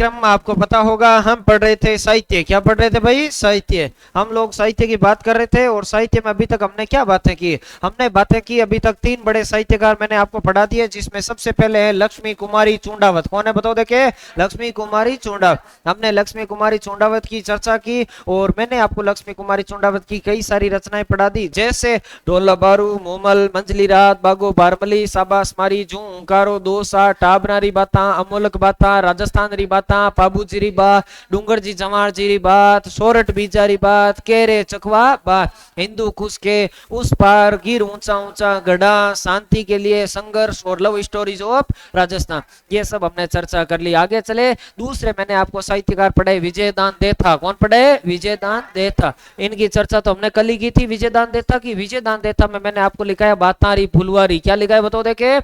पाठ्यक्रम आपको पता होगा, हम पढ़ रहे थे साहित्य। क्या पढ़ रहे थे भाई? साहित्य। हम लोग साहित्य की बात कर रहे थे और साहित्य में अभी तक हमने क्या बातें की? हमने बातें की अभी तक तीन बड़े साहित्यकार मैंने आपको पढ़ा दिए, जिसमें सबसे पहले है लक्ष्मी कुमारी चूंडावत। कौन है बताओ देखे? लक्ष्मी कुमारी चूंडावत। हमने लक्ष्मी कुमारी चूंडावत की चर्चा की और मैंने आपको लक्ष्मी कुमारी चूंडावत की कई सारी रचनाएं पढ़ा दी, जैसे ढोला बारू, मोमल, मंजली रात, बागो बारमली, साबास मारी, जू उंकारो, दोसा, टाबनारी बाता, अमोलक बाता, राजस्थान री बाता, पाबूजी री बात, डूंगर जी जमाड़ जी री बात, सोरठ बीजा री बात, केरे चकवा बात, हिंदू खुश के उस पार, गिर ऊंचा ऊंचा गढ़ा, शांति के लिए संघर्ष और लव स्टोरीज ऑफ राजस्थान, ये सब हमने चर्चा कर ली। आगे चले, दूसरे मैंने आपको साहित्यकार पढ़े विजयदान देथा। कौन पढ़े? विजयदान देथा। इनकी चर्चा तो हमने कल ही की थी विजयदान देथा की। विजयदान देथा में मैंने आपको लिखा है बातारी फुलवारी। क्या लिखा है बताओ देखे?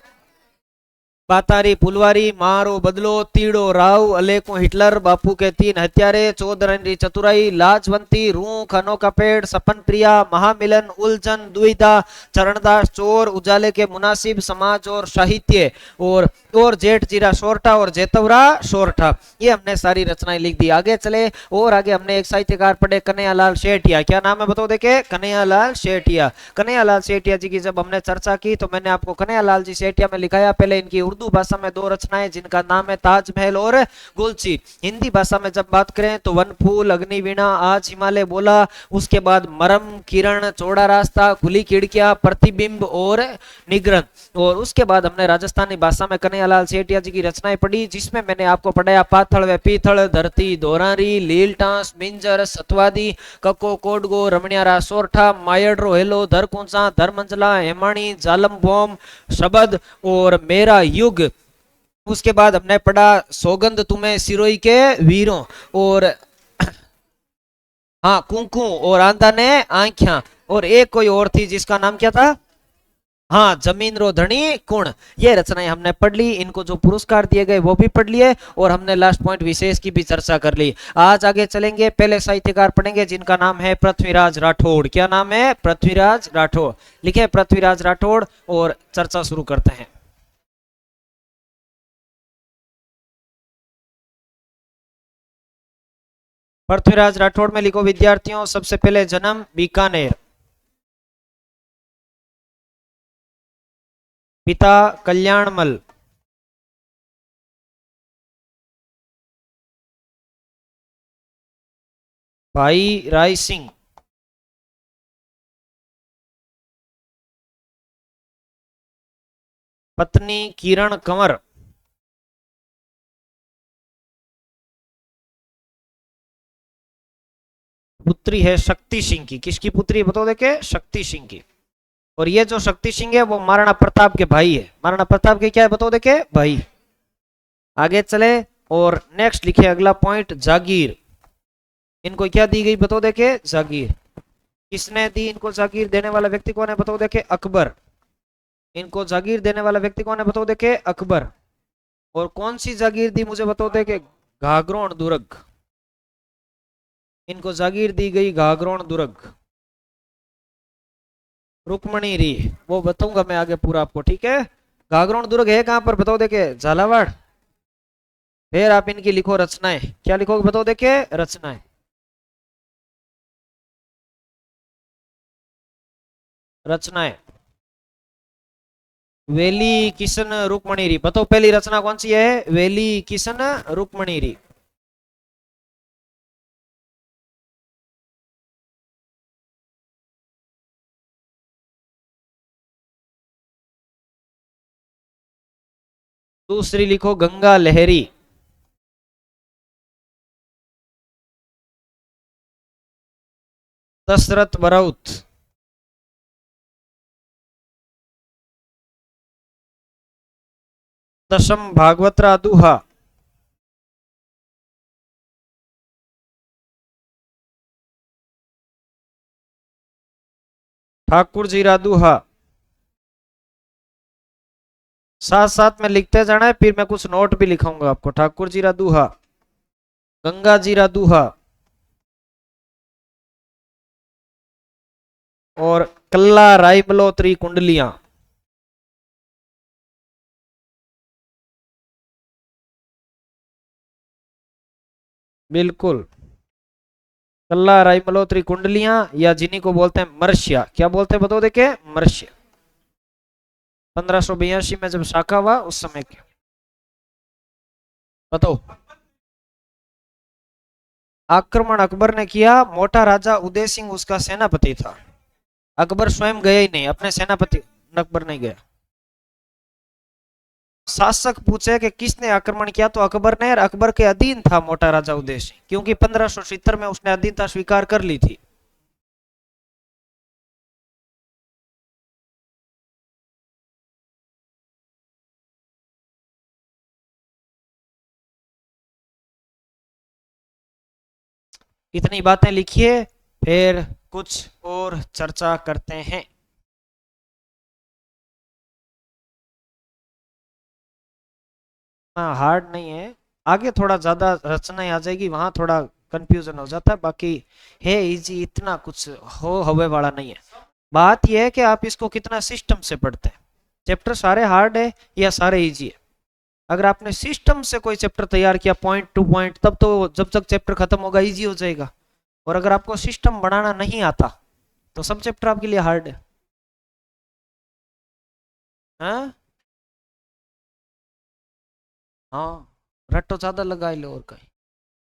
बातारी फुलवारी, मारो बदलो, तीड़ो राव, अलेको हिटलर, बापू के तीन हत्यारे, चौधरी चतुराई, लाजवंती, रूख, अनोखा पेड़, सपन प्रिया, महामिलन, उलझन, दुविधा, चरणदास, चोर, उजाले के मुनासिब, समाज और साहित्य, और जेठ जीरा सोरठा और जेतवरा सोरठा, ये हमने सारी रचनाएं लिख दी। आगे चले, और आगे हमने एक साहित्यकार पढ़े कन्हैयालाल शेटिया। क्या नाम है बताओ देखे? कन्हैयालाल शेटिया। कन्हैयालाल शेटिया जी की जब हमने चर्चा की तो मैंने आपको कन्हैयालाल जी शेटिया में लिखाया पहले इनकी उर्दू भाषा में दो रचनाएं, जिनका नाम है ताजमहल और गुलची। हिंदी भाषा में जब बात करें तो वन फूल, अग्निवीणा, आज हिमालय बोला, उसके बाद मरम, किरण, चौड़ा रास्ता, खुली खिड़कियां, प्रतिबिंब और निगरण। और उसके बाद हमने राजस्थानी भाषा में कन्हैयालाल शेटिया जी की रचनाएं पढ़ी, जिसमें मैंने आपको पढ़ाया पाथड़ व पीथड़, धरती दोरारी, लीलटांस, मिंजर, सतवादी, कको कोडगो, रमणियारा सोरठा, मायडरो हेलो, धरकुंसा, धर्मंजला, हेमाणी, जालम बोम, शबद और मेरा युग। उसके बाद हमने पढ़ा सौगंध तुम्हें सिरोई के वीरों, और हाँ कुंकू और आंदा ने आंखियां, और एक कोई और थी जिसका नाम क्या था? हाँ जमीन रो धनी कुण। ये रचनाएं हमने पढ़ ली, इनको जो पुरस्कार दिए गए वो भी पढ़ लिए, और हमने लास्ट पॉइंट विशेष की भी चर्चा कर ली। आज आगे चलेंगे, पहले साहित्यकार पढ़ेंगे जिनका नाम है पृथ्वीराज राठौड़। क्या नाम है? पृथ्वीराज राठौड़। लिखे पृथ्वीराज राठौड़, और चर्चा शुरू करते हैं। पृथ्वीराज राठौड़ में लिखो विद्यार्थियों, सबसे पहले जन्म बीकानेर, पिता कल्याणमल, भाई राय सिंह, पत्नी किरण कंवर, पुत्री है शक्ति सिंह की। किसकी पुत्री बताओ देखे? शक्ति सिंह की। और ये जो शक्ति सिंह है वो महाराणा प्रताप के भाई है। महाराणा प्रताप के क्या है बताओ देखे? भाई। आगे चले, और नेक्स्ट लिखे अगला पॉइंट जागीर। इनको क्या दी गई बताओ देखे? जागीर। किसने दी इनको जागीर? देने वाला व्यक्ति कौन है बताओ देखे? अकबर। इनको जागीर देने वाला व्यक्ति कौन है बताओ देखे? अकबर। और कौन सी जागीर दी मुझे बताओ देखे? घाघरोण दुर्ग। इनको जागीर दी गई घाघरोण दुर्ग। रुक्मणी री, वो बताऊंगा मैं आगे पूरा आपको, ठीक है? घाघरोण दुर्ग है कहां पर बताओ देखे? झालावाड़। फिर आप इनकी लिखो रचनाएं। क्या लिखोगे बताओ देखे? रचनाएं। रचनाएं वेली किशन रुक्मणी री। बताओ पहली रचना कौन सी है? वेली किशन रुक्मणी री। दूसरी लिखो गंगा लहरी। दशरथ बरौत। दशम भागवतरा दुहा। ठाकुर जी रा दुहा। साथ साथ में लिखते जाना है, फिर मैं कुछ नोट भी लिखाऊंगा आपको। ठाकुर जी रा दुहा, गंगा जी रा दुहा, और कल्ला राय मल्होत्री कुंडलियां। बिल्कुल। कल्ला राई मल्होत्री कुंडलियां, या जिन्हीं को बोलते हैं मर्ष्या, क्या बोलते हैं बताओ देखे, मर्ष्य। 1582 में जब शाखा हुआ उस समय के, बताओ। आक्रमण अकबर ने किया, मोटा राजा उदय सिंह उसका सेनापति था। अकबर स्वयं गया ही नहीं, अपने सेनापति, अकबर नहीं गया। शासक पूछे कि किसने आक्रमण किया, तो अकबर ने, और अकबर के अधीन था मोटा राजा उदय सिंह, क्योंकि 1570 में उसने अधीनता स्वीकार कर ली थी। इतनी बातें लिखिए, फिर कुछ और चर्चा करते हैं। हाँ, हार्ड नहीं है। आगे थोड़ा ज्यादा रचनाएं आ जाएगी, वहां थोड़ा कंफ्यूजन हो जाता है, बाकी है इजी, इतना कुछ हो हवे वाला नहीं है। बात यह है कि आप इसको कितना सिस्टम से पढ़ते हैं। चैप्टर सारे हार्ड है या सारे इजी है? अगर आपने सिस्टम से कोई चैप्टर तैयार किया पॉइंट टू पॉइंट, तब तो जब तक चैप्टर खत्म होगा इजी हो जाएगा। और अगर आपको सिस्टम बनाना नहीं आता, तो सब चैप्टर आपके लिए हार्ड है। हाँ, हाँ, रट्टो ज्यादा लगा लो और कहीं।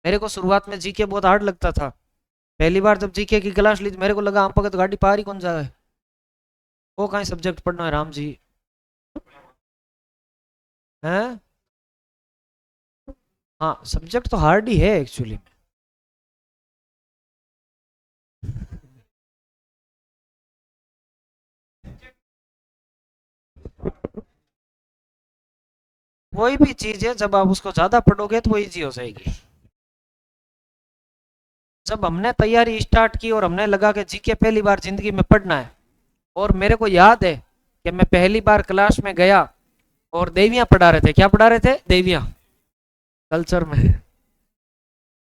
मेरे को शुरुआत में जीके बहुत हार्ड लगता था। पहली बार जब जीके की क्लास ली, मेरे को लगा हम पकड़ गाड़ी पार ही कौन जाए, वो कहीं सब्जेक्ट पढ़ना है राम जी। हैं? हाँ, सब्जेक्ट तो हार्ड ही है एक्चुअली में। कोई भी चीज है, जब आप उसको ज्यादा पढ़ोगे तो वो इजी हो जाएगी। जब हमने तैयारी स्टार्ट की और हमने लगा कि जीके पहली बार जिंदगी में पढ़ना है, और मेरे को याद है कि मैं पहली बार क्लास में गया और देवियां पढ़ा रहे थे। क्या पढ़ा रहे थे? देवियां, कल्चर में।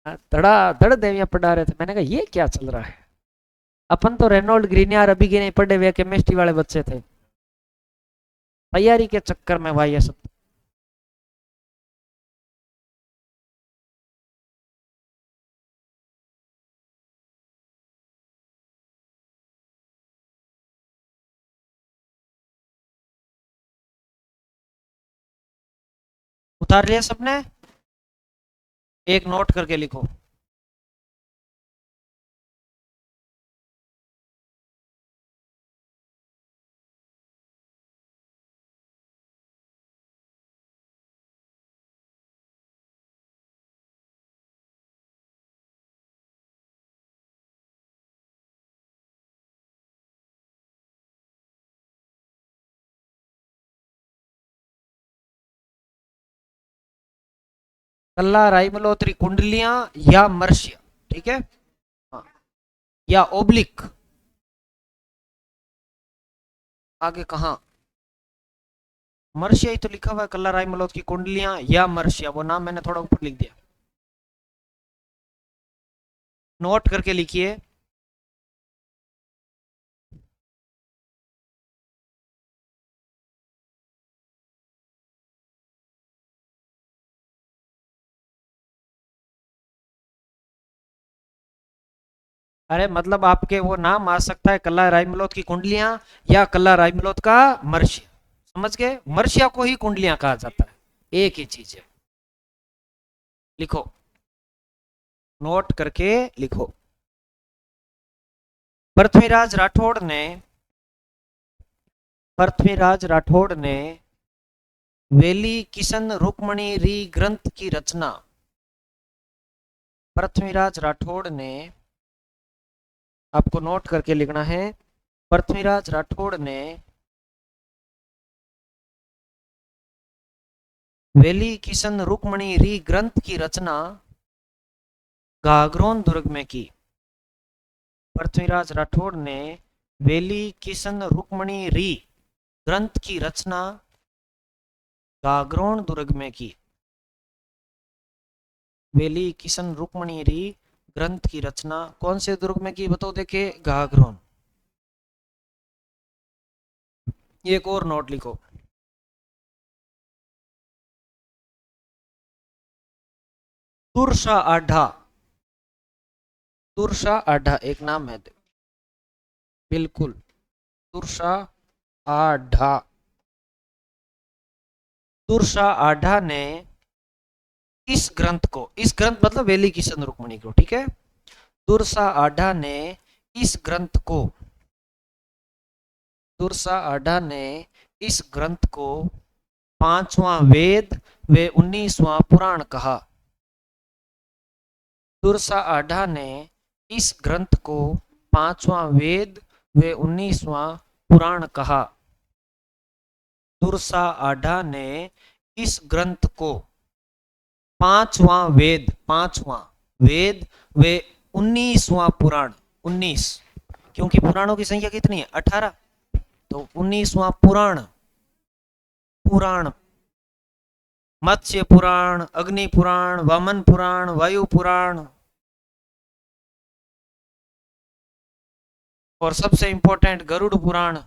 हाँ, धड़ा धड़ देवियां पढ़ा रहे थे। मैंने कहा ये क्या चल रहा है। अपन तो रेनॉल्ड ग्रीनियर अभी के नहीं पढ़े हुए केमिस्ट्री वाले बच्चे थे। तैयारी के चक्कर में भाई ये सब। उतार लिया सबने? एक नोट करके लिखो। कल्ला राई मल्होत्री कुंडलियां या मर्ष्य, ठीक है। हाँ, या ओब्लिक, आगे कहाँ? मर्ष्य ही तो लिखा हुआ है, कल्ला राय मल्होत्र की कुंडलियां या मर्ष्य, वो नाम मैंने थोड़ा ऊपर लिख दिया। नोट करके लिखिए। अरे मतलब आपके वो नाम आ सकता है, कल्ला राय मल्होत्र की कुंडलियां या कल्ला राय मल्होत्र का मर्ष्य। समझ गए? मर्ष्या को ही कुंडलियां कहा जाता है, एक ही चीज है। लिखो, नोट करके लिखो। पृथ्वीराज राठौड़ ने, पृथ्वीराज राठौड़ ने वेली किशन रुक्मणी री ग्रंथ की रचना, पृथ्वीराज राठौड़ ने, आपको नोट करके लिखना है, पृथ्वीराज राठौड़ ने वेली किशन रुक्मणी री ग्रंथ की रचना गागरोन दुर्ग में की। पृथ्वीराज राठौड़ ने वेली किशन रुक्मणी री ग्रंथ की रचना गागरोन दुर्ग में की। वेली किशन रुक्मणी री ग्रंथ की रचना कौन से दुर्ग में की बताओ देखे? गागरोन। एक और नोट लिखो। तुरसा आढ़ा, दुर्सा आढ़ा एक नाम है, बिल्कुल, दुर्सा आढ़ा। दुर्सा आढ़ा ने इस ग्रंथ को, इस ग्रंथ मतलब वेली किशन रुक्मणी को, ठीक है। दुर्सा आढ़ा ने इस ग्रंथ को, दुर्सा आढ़ा ने इस ग्रंथ को पांचवां वेद व 19वां पुराण कहा। दुर्सा आढ़ा ने इस ग्रंथ को पांचवां वेद व 19वां पुराण कहा। दुर्सा आढ़ा ने इस ग्रंथ को पांचवां वेद, पांचवां वेद व 19वां पुराण, 19, क्योंकि पुराणों की संख्या कितनी है, 18, तो 19वां पुराण, पुराण, मत्स्य पुराण, अग्नि पुराण, वामन पुराण, वायु पुराण, और सबसे इंपॉर्टेंट गरुड़ पुराण।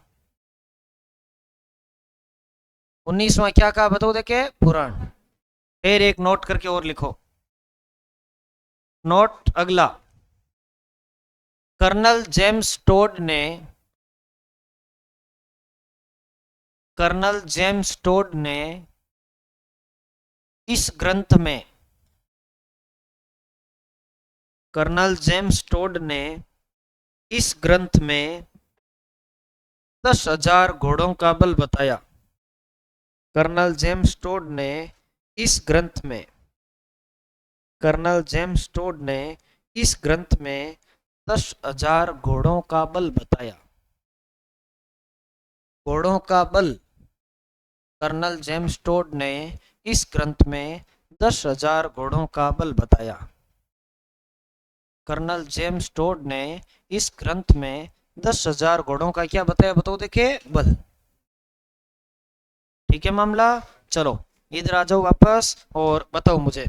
19वां क्या कहा बताओ देखे, पुराण। फिर एक नोट करके और लिखो, नोट अगला, कर्नल जेम्स टोड ने, कर्नल जेम्स टोड ने इस ग्रंथ में, कर्नल जेम्स टोड ने इस ग्रंथ में 10,000 घोड़ों का बल बताया। कर्नल जेम्स टोड ने इस ग्रंथ में, कर्नल जेम्स टोड ने इस ग्रंथ में 10,000 घोड़ों का बल बताया। घोड़ों का बल, कर्नल जेम्स टोड ने इस ग्रंथ में 10,000 घोड़ों का बल बताया। कर्नल जेम्स टोड ने इस ग्रंथ में 10,000 घोड़ों का क्या बताया बताओ देखे, बल। ठीक है मामला, चलो इधर आ जाओ वापस और बताओ मुझे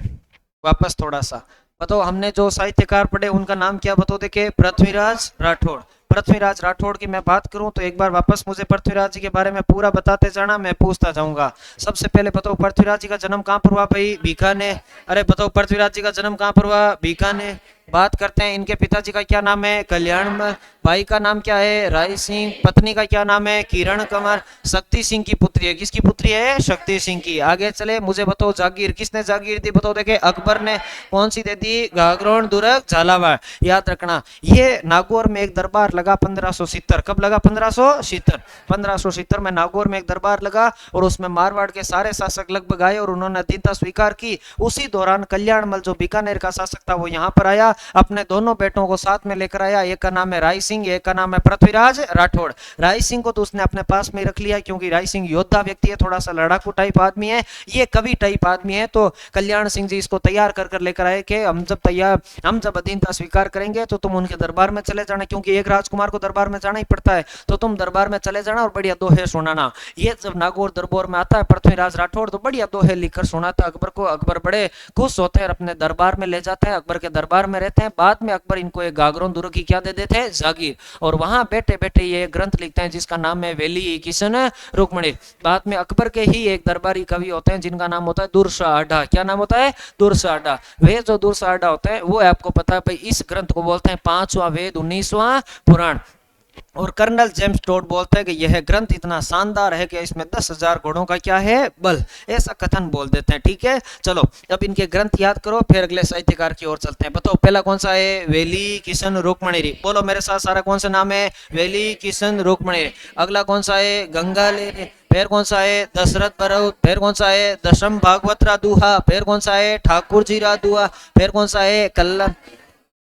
वापस थोड़ा सा बताओ, हमने जो साहित्यकार पढ़े उनका नाम क्या बताओ देखे, पृथ्वीराज राठौड़। पृथ्वीराज राठौड़ की मैं बात करूं तो एक बार वापस मुझे पृथ्वीराज जी के बारे में पूरा बताते जाना, मैं पूछता जाऊंगा। सबसे पहले बताओ पृथ्वीराज जी का जन्म कहां पर हुआ भाई, बीकानेर। अरे बताओ पृथ्वीराज जी का जन्म कहां पर हुआ, बीकानेर। बात करते हैं इनके पिताजी का क्या नाम है, कल्याण। भाई का नाम क्या है, राय सिंह। पत्नी का क्या नाम है, किरण कंवर। शक्ति सिंह की पुत्री है, किसकी पुत्री है, शक्ति सिंह की। आगे चले, मुझे बताओ जागीर किसने जागीर दी बताओ देखे, अकबर ने। कौन सी दे दी, गागरोन, दुर्ग, झालावाड़। याद रखना, ये नागौर में एक दरबार लगा 1570, कब लगा, 1570। 1570 में नागौर में एक दरबार लगा और उसमें मारवाड़ के सारे शासक लगभग आए और उन्होंने अधीनता स्वीकार की। उसी दौरान कल्याणमल जो बीकानेर का शासक था वो यहाँ पर आया, अपने दोनों बेटों को साथ में लेकर आया। एक का नाम है राय सिंह, एक का नाम है पृथ्वीराज राठौड़। राय सिंह को तो उसने अपने पास में रख लिया क्योंकि राय सिंह योद्धा व्यक्ति है, थोड़ा सा लड़ाकू टाइप आदमी है, ये कवि टाइप आदमी है। तो कल्याण सिंह जी इसको तैयार कर कर लेकर आए कि हम जब अधीनता स्वीकार करेंगे तो तुम उनके दरबार में चले जाना, क्योंकि एक राजकुमार को दरबार में जाना ही पड़ता है, तो तुम दरबार में चले जाना और बढ़िया दोहे सुनाना। ये जब नागौर दरबार में आता है पृथ्वीराज राठौड़ तो बढ़िया दोहे लिखकर सुनाता अकबर को। अकबर बड़े खुश होते हैं, अपने दरबार में ले जाते हैं, अकबर के दरबार में रहते हैं। बाद में अकबर इनको एक गागरों दुर्ग की क्या दे देते हैं, जागीर, और वहां बैठे बैठे ये ग्रंथ लिखते हैं जिसका नाम है वेली किशन रुक्मणी। बाद में अकबर के ही एक दरबारी कवि होते हैं जिनका नाम होता है दुर्सा आढ़ा। क्या नाम होता है, दुर्सा आढ़ा। वे जो दुर्सा आढ़ा होते हैं वो आपको पता है भाई, इस ग्रंथ को बोलते हैं पांचवां वेद 19वां पुराण। और कर्नल जेम्स टोड बोलते हैं कि यह ग्रंथ इतना शानदार है कि इसमें 10,000 घोड़ों का क्या है, बल, ऐसा कथन बोल देते हैं। ठीक है, चलो अब इनके ग्रंथ याद करो, फिर अगले साहित्यकार की ओर चलते हैं। बताओ पहला कौन सा है, वेली किशन रुक्मणी। बोलो मेरे साथ सारा, कौन सा नाम है, वेली किशन रुक्मणी। अगला कौन सा है, गंगा ले। फिर कौन सा है, दशरथ बरौत। फिर कौन सा है, दशम भागवत रा दुहा। फिर कौन सा है, ठाकुर जी रा दुहा। फिर कौन सा है, कल्ला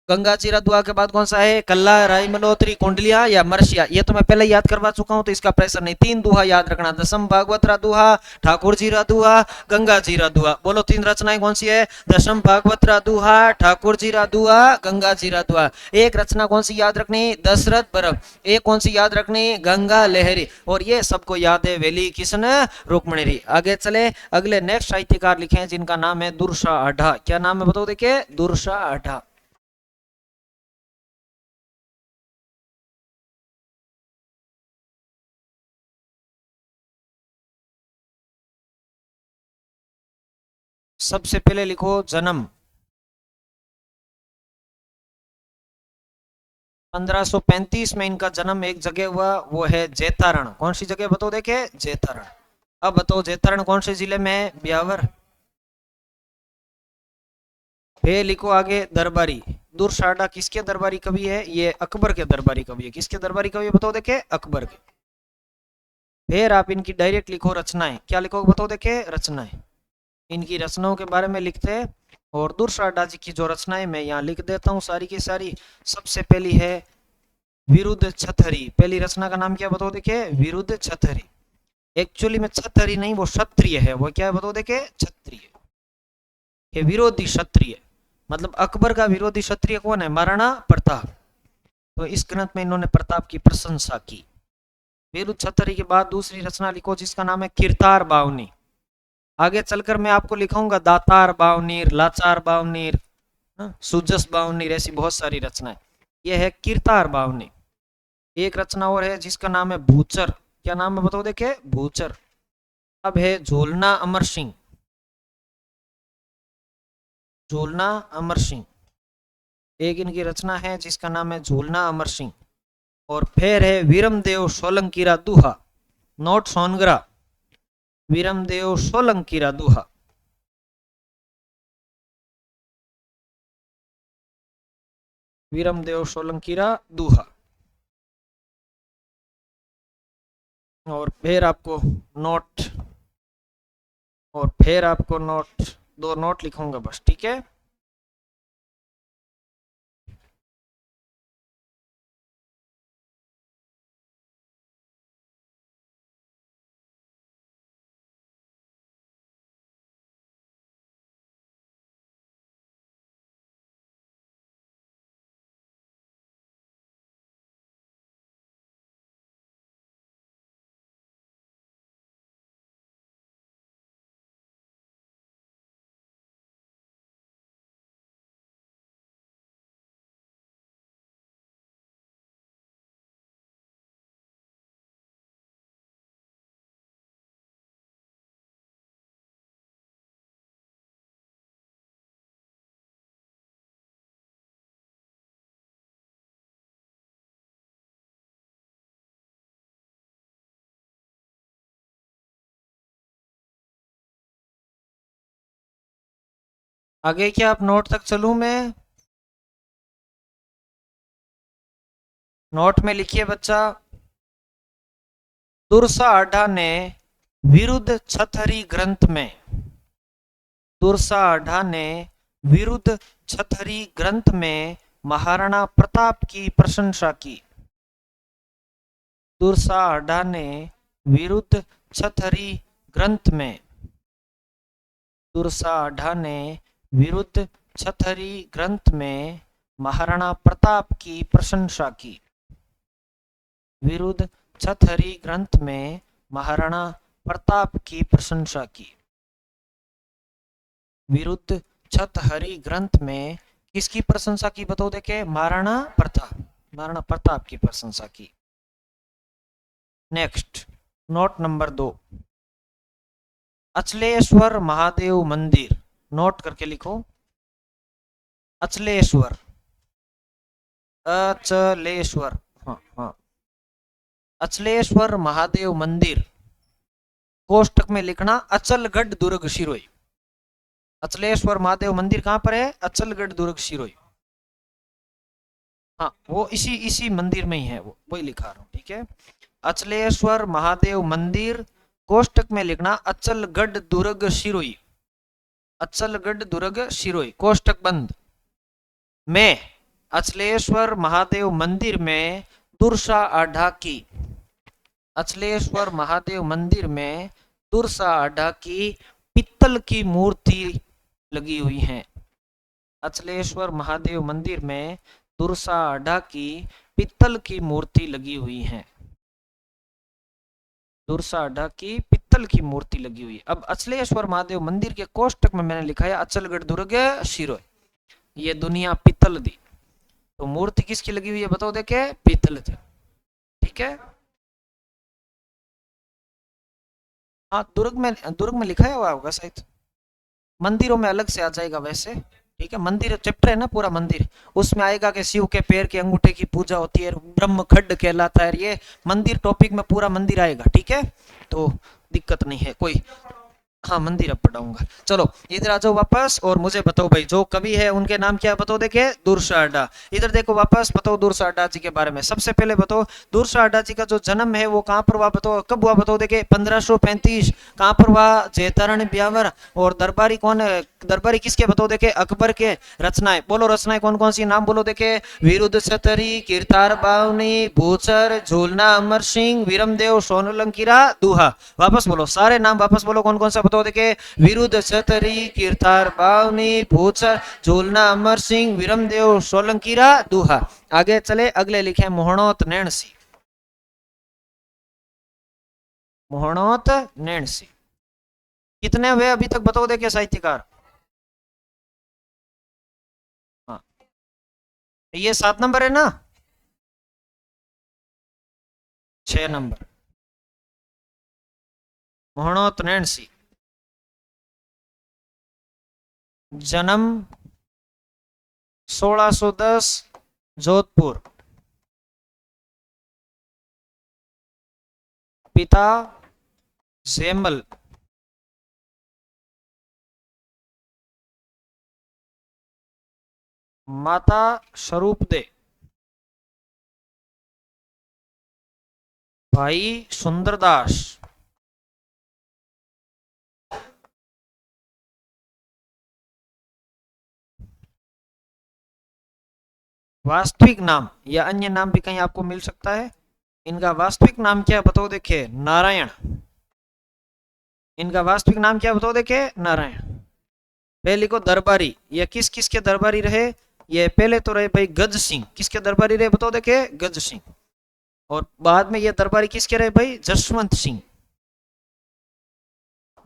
गंगा चीरा दुआ के बाद कौन सा है, कल्ला, राय मल्होत्री, कुंडलिया या मरसिया। ये तो मैं पहले याद करवा चुका हूं तो इसका प्रेशर नहीं। तीन दुहा याद रखना, दशम भागवत रा दुहा, ठाकुर जी रा दुहा, गंगा जी रा दुहा। बोलो तीन रचनाएं कौन सी है, दशम भागवत रा दुहा, ठाकुर जी रा दुहा, गंगा जी रा दुहा। एक रचना कौन सी याद रखनी, दशरथ बरफ। एक कौन सी याद रखनी, गंगा लहरी। और ये सबको याद है वेली किशन रुक्मणी। आगे चले, अगले नेक्स्ट साहित्यकार लिखे हैं जिनका नाम है दुर्सा आढ़ा। क्या नाम है बताओ देखिए, दुर्सा आढ़ा। सबसे पहले लिखो जन्म, 1535 में इनका जन्म एक जगह हुआ, वो है जैतारण। कौन सी जगह बताओ देखे? जैतारण। अब बताओ जैतारण कौन से जिले में है? ब्यावर। फिर लिखो आगे दरबारी। दुर्साडा किसके दरबारी कवि है? ये अकबर के दरबारी कवि है। किसके दरबारी कवि है बताओ देखे? अकबर के। फिर आप इनकी डायरेक्ट लिखो रचनाएं। क्या लिखोगे बताओ देखे? रचनाएं। इनकी रचनाओं के बारे में लिखते हैं। और दुर्साडा जी की जो रचनाएं मैं यहाँ लिख देता हूँ सारी की सारी। सबसे पहली है विरुद्ध छतरी। पहली रचना का नाम क्या बताओ देखे? विरुद्ध छतरी। एक्चुअली में छतरी नहीं, वो क्षत्रिय है। वो क्या है बताओ देखे? क्षत्रिय। ये विरोधी क्षत्रिय, मतलब अकबर का विरोधी क्षत्रिय कौन है? महाराणा प्रताप। तो इस ग्रंथ में इन्होंने प्रताप की प्रशंसा की। विरुद्ध छतरी के बाद दूसरी रचना लिखो जिसका नाम है कीर्तार बावनी। आगे चलकर मैं आपको लिखाऊंगा दातार बावनीर, लाचार बावनीर, सुजस बावनीर, ऐसी बहुत सारी रचनाएं। यह है कीर्तार बावनी। एक रचना और है जिसका नाम है भूचर। क्या नाम है बताओ देखे? भूचर। अब है झूलना अमर सिंह। झूलना अमर सिंह एक इनकी रचना है जिसका नाम है झूलना अमर सिंह। और फिर है वीरमदेव सोलंकीरा दुहा। नोट सोनगरा। वीरमदेव सोलंकीरा दुहा। वीरमदेव सोलंकीरा दुहा। और फिर आपको नोट, और फिर आपको नोट, दो नोट लिखूंगा बस, ठीक है? आगे क्या आप नोट तक चलूं मैं? नोट में लिखिए बच्चा। दुर्सा आढ़ा ने विरुद्ध छथरी ग्रंथ में, दुर्सा आढ़ा ने विरुद्ध छथरी ग्रंथ में महाराणा प्रताप की प्रशंसा की। दुर्सा आढ़ा ने विरुद्ध छथरी ग्रंथ में, दुर्सा आढ़ा ने विरुद्ध छथरी ग्रंथ में महाराणा प्रताप की प्रशंसा की। विरुद्ध छथरी ग्रंथ में महाराणा प्रताप की प्रशंसा की। विरुद्ध छथरी ग्रंथ में किसकी प्रशंसा की बताओ देखे? महाराणा प्रताप। महाराणा प्रताप की प्रशंसा की। Next note number 2, Achleshwar Mahadev मंदिर। नोट करके लिखो अचलेश्वर। अचलेश्वर, हाँ हाँ, अचलेश्वर महादेव मंदिर। कोष्टक में लिखना अचलगढ़ दुर्ग सिरोही। अचलेश्वर महादेव मंदिर कहां पर है? अचलगढ़ दुर्ग सिरोही। हाँ, वो इसी इसी मंदिर में ही है, वो वही लिखा रहा हूँ, ठीक है? अचलेश्वर महादेव मंदिर, कोष्टक में लिखना अचलगढ़ दुर्ग सिरोही। अचलगढ़ दुर्ग सिरोही, कोष्टक बंद। में अचलेश्वर महादेव मंदिर में दुर्सा आढ़ा की, अचलेश्वर महादेव मंदिर में दुर्सा आढ़ा की पित्तल की मूर्ति लगी हुई है। अचलेश्वर महादेव मंदिर में दुर्सा आढ़ा की पित्तल की मूर्ति लगी हुई है। दुर्सा आढ़ा की पित्तल की मूर्ति लगी हुई। अब अचलेश्वर महादेव मंदिर के कोष्टक में मैंने लिखा है अचलगढ़ दुर्ग सिरोही। ये दुनिया पित्तल दी। तो मूर्ति किसकी लगी हुई है बताओ देखे? पित्तल दी, ठीक है? हाँ, दुर्ग में लिखा हुआ होगा शायद, मंदिरों में अलग से आ जाएगा वैसे। ठीक है, मंदिर चैप्टर है ना पूरा मंदिर, उसमें आएगा कि शिव के पैर के अंगूठे की पूजा होती है, ब्रह्म खड्ड कहलाता है, ये मंदिर टॉपिक में पूरा मंदिर आएगा। ठीक है, तो दिक्कत नहीं है कोई। हाँ, मंदिर अब पढ़ाऊंगा। चलो इधर आ जाओ वापस, और मुझे बताओ भाई, जो कवि है उनके नाम क्या है, बताओ देखे। दुर्शाडा। इधर देखो वापस, बताओ दुर्शाडा जी के बारे में। सबसे पहले बताओ दुर्शाडा जी का जो जन्म है वो कहाँ पर हुआ, बताओ कब हुआ, बताओ देखे। 1535। कहाँ पर हुआ, जैतारण ब्यावर। और दरबारी कौन है, दरबारी किसके, बताओ देखे। अकबर के। रचनाएं बोलो, रचनाएं कौन कौन सी, नाम बोलो देखे। विरुद्ध छतरी, कीर्तार बावनी, भूचर, झूलना अमर सिंह, वीरमदेव, सोनलंकीरा, दूहा। वापस बोलो सारे नाम, वापस बोलो कौन कौन सा, बताओ देखे। विरुद्ध छतरी, कीर्तार बावनी, भूचर, झूलना अमर सिंह, वीरमदेव, सोलंकीरा, दूहा। आगे चले, अगले लिखे मोहनोत नैणसी। मोहनोत नैणसी। कितने हुए अभी तक, बताओ देखे साहित्यकार। हाँ, ये 7 नंबर है ना। 6 नंबर। मोहनोत नैणसी। जन्म 1610, जोधपुर। पिता जैमल। माता स्वरूप दे। भाई सुंदरदास। वास्तविक नाम या अन्य नाम भी कहीं आपको मिल सकता है। इनका वास्तविक नाम क्या है, बताओ देखे। नारायण। इनका वास्तविक नाम क्या है, बताओ देखे। नारायण। पहले लिखो दरबारी, ये किस किस के दरबारी रहे। ये पहले तो रहे भाई गज सिंह, किसके दरबारी रहे, बताओ देखे। गज सिंह। और बाद में ये दरबारी किसके रहे भाई, जसवंत सिंह।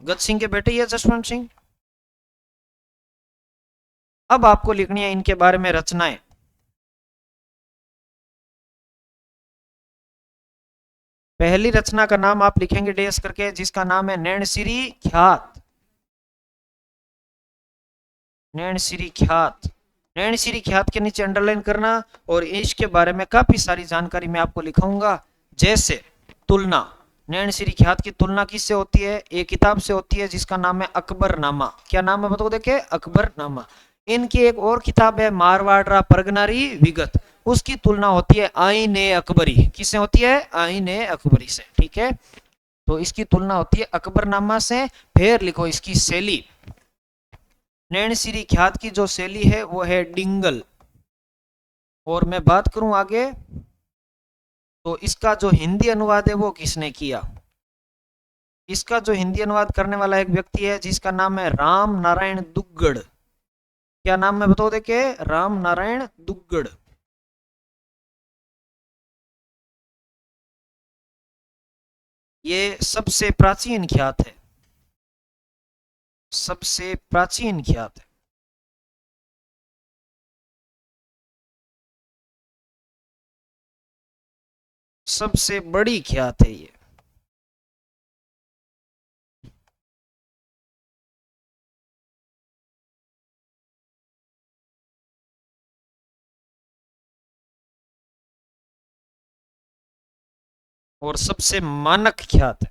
गज सिंह के बेटे ये जसवंत सिंह। अब आपको लिखनी है इनके बारे में रचनाएं। पहली रचना का नाम आप लिखेंगे डैश करके, जिसका नाम है नैणसिरी ख्यात। नैणसिरी ख्यात। नैणसिरी ख्यात के नीचे अंडरलाइन करना। और इसके बारे में काफी सारी जानकारी मैं आपको लिखाऊंगा। जैसे तुलना, नैणसिरी ख्यात की तुलना किससे होती है, एक किताब से होती है जिसका नाम है अकबरनामा। क्या नाम है, बताओ देखे। अकबरनामा। इनकी एक और किताब है मारवाड़ा परगनारी विगत, उसकी तुलना होती है आईन ए अकबरी। किससे होती है, आईन ए अकबरी से। ठीक है, तो इसकी तुलना होती है अकबरनामा से। फिर लिखो इसकी शैली। नैणसिरी ख्यात की जो शैली है वो है डिंगल। और मैं बात करूं आगे, तो इसका जो हिंदी अनुवाद है वो किसने किया। इसका जो हिंदी अनुवाद करने वाला एक व्यक्ति है जिसका नाम है राम नारायण दुग्गड़। क्या नाम है, बताओ देखे। राम नारायण दुग्गड़। ये सबसे प्राचीन ख्यात है। सबसे प्राचीन ख्यात है। सबसे बड़ी ख्यात है ये। और सबसे मानक ख्यात है।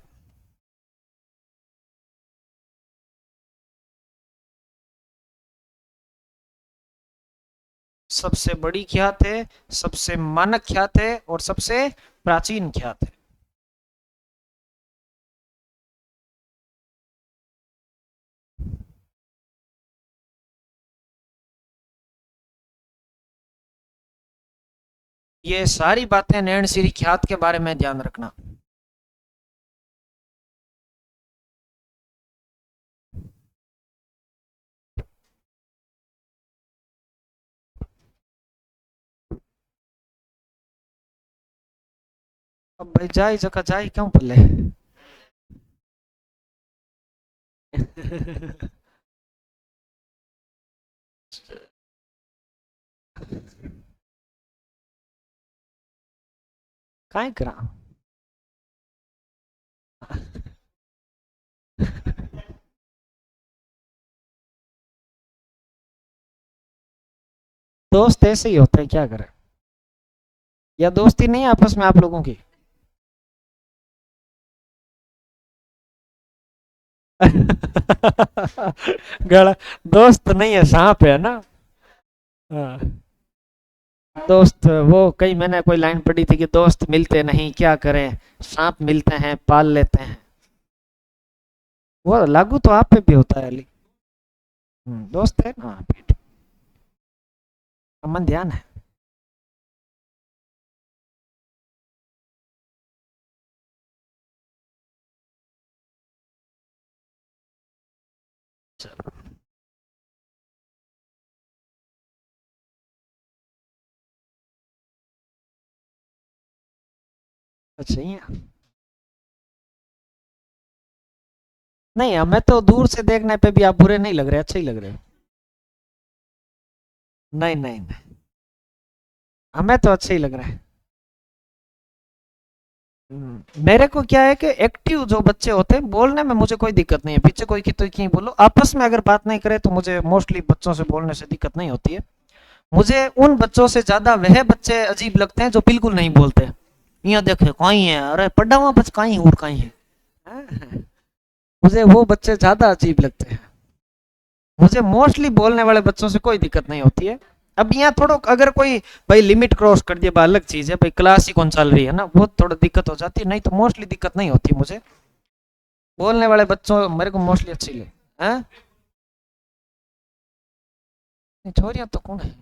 सबसे बड़ी ख्यात है, सबसे मानक ख्यात है, और सबसे प्राचीन ख्यात है। ये सारी बातें नैणसिरी ख्यात के बारे में ध्यान रखना। अब भाई जाई जका जाई क्यों पल्ले। काय करा। दोस्त ऐसे ही होते हैं, क्या करें। या दोस्ती नहीं है आपस में आप लोगों की? गड़ा, दोस्त नहीं है, सांप है ना। हाँ। दोस्त वो, कई मैंने कोई लाइन पढ़ी थी कि दोस्त मिलते नहीं क्या करें, सांप मिलते हैं पाल लेते हैं। वो लागू तो आप पे भी होता है अली। दोस्त है ना आप ही। अमन ध्यान है। चलो। अच्छा ही है। नहीं, हमें तो दूर से देखने पे भी आप बुरे नहीं लग रहे, अच्छे ही लग रहे हो। नहीं नहीं नहीं, हमें तो अच्छे ही लग रहे हैं। मेरे को क्या है कि एक्टिव जो बच्चे होते हैं बोलने में मुझे कोई दिक्कत नहीं है, पीछे कोई की तो कहीं बोलो, आपस में अगर बात नहीं करे तो मुझे मोस्टली बच्चों से बोलने से दिक्कत नहीं होती है। मुझे उन बच्चों से ज्यादा वह बच्चे अजीब लगते हैं जो बिल्कुल नहीं बोलते। यहाँ देखे कहीं है, अरे पढ़ा हुआ बच कहीं और कहीं है। हाँ, मुझे वो बच्चे ज्यादा अजीब लगते हैं। मुझे मोस्टली बोलने वाले बच्चों से कोई दिक्कत नहीं होती है। अब यहाँ थोड़ा अगर कोई भाई लिमिट क्रॉस कर दिया, अलग चीज है भाई, क्लास ही कौन चल रही है ना, वो थोड़ा दिक्कत हो जाती है, नहीं तो मोस्टली दिक्कत नहीं होती मुझे। बोलने वाले बच्चों मेरे को मोस्टली अच्छी लगे। हैं? छोरियां तो कौन है?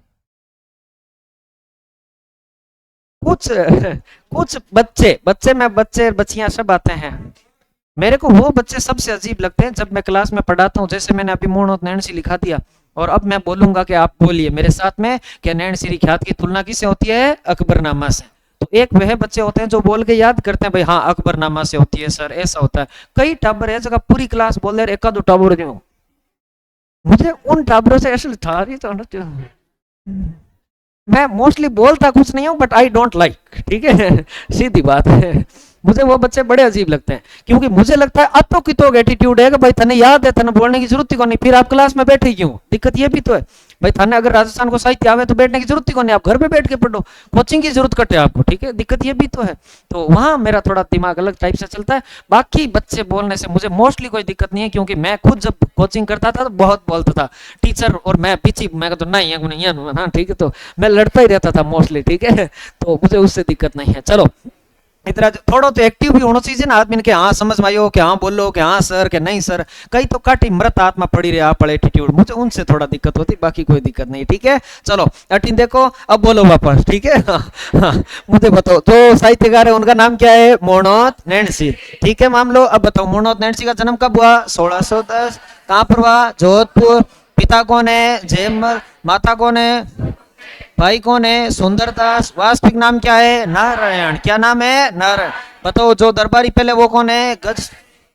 कुछ कुछ बच्चे बच्चे में बच्चे बच्चियां सब आते हैं। मेरे को वो बच्चे सबसे अजीब लगते हैं जब मैं क्लास में पढ़ाता हूँ, जैसे मैंने अभी मूर्ण नैणसी लिखा दिया, और अब मैं बोलूंगा कि आप बोलिए मेरे साथ में कि नैणसी ख्यात की तुलना किससे होती है? अकबरनामा से। तो एक वह बच्चे होते हैं जो बोल के याद करते हैं भाई, हाँ अकबरनामा से होती है सर, ऐसा होता है। कई टाबर है जगह पूरी क्लास बोल रहे, एक दो टाबर जो, मुझे उन टाबरों से ऐसे था रही तो मैं मोस्टली बोलता कुछ नहीं हूँ, बट आई डोंट लाइक, ठीक है। सीधी बात है। मुझे वो बच्चे बड़े अजीब लगते हैं, क्योंकि मुझे लगता है अतो की तो एटीट्यूड है कि भाई तने याद है, तने बोलने की जरूरत ही को नहीं, फिर आप क्लास में बैठे क्यों? दिक्कत ये भी तो है। भाई थाने अगर राजस्थान को साहित्य आवे तो बैठने की जरूरत ही को नहीं, आप घर पे बैठ के पढ़ो, कोचिंग की जरूरत कटे आपको, ठीक है, दिक्कत ये भी तो है। तो वहां मेरा थोड़ा दिमाग अलग टाइप से चलता है। बाकी बच्चे बोलने से मुझे मोस्टली कोई दिक्कत नहीं है, क्योंकि मैं खुद जब कोचिंग करता था तो बहुत बोलता था। टीचर और मैं पीछे, मैं तो नहीं नहीं हाँ ठीक है, तो मैं लड़ता ही रहता था मोस्टली, ठीक है। तो मुझे उससे दिक्कत नहीं है। चलो, इतना थोड़ा तो एक्टिव भी होना चाहिए ना आदमी के, हाँ समझ में आयो कि हाँ बोलो कि हाँ सर के नहीं सर। कई तो काटी मृत आत्मा पड़ी रहे आप एटीट्यूड, मुझे उनसे थोड़ा दिक्कत होती, बाकी कोई दिक्कत नहीं, ठीक है। चलो अटीन देखो, अब बोलो वापस, ठीक है। हाँ, हाँ, मुझे बताओ जो साहित्यकार है उनका नाम क्या है? मोहनोत नैणसी। ठीक है मान लो, अब बताओ मोहनोत नैणसी का जन्म कब हुआ? 1610। कहाँ पर हुआ? जोधपुर। पिता कौन है? जयमल। माता कौन है? भाई कौन है? सुंदरदास। वास्तविक नाम क्या है? नारायण। क्या नाम है? नारायण। बताओ जो दरबारी पहले वो कौन है? गज।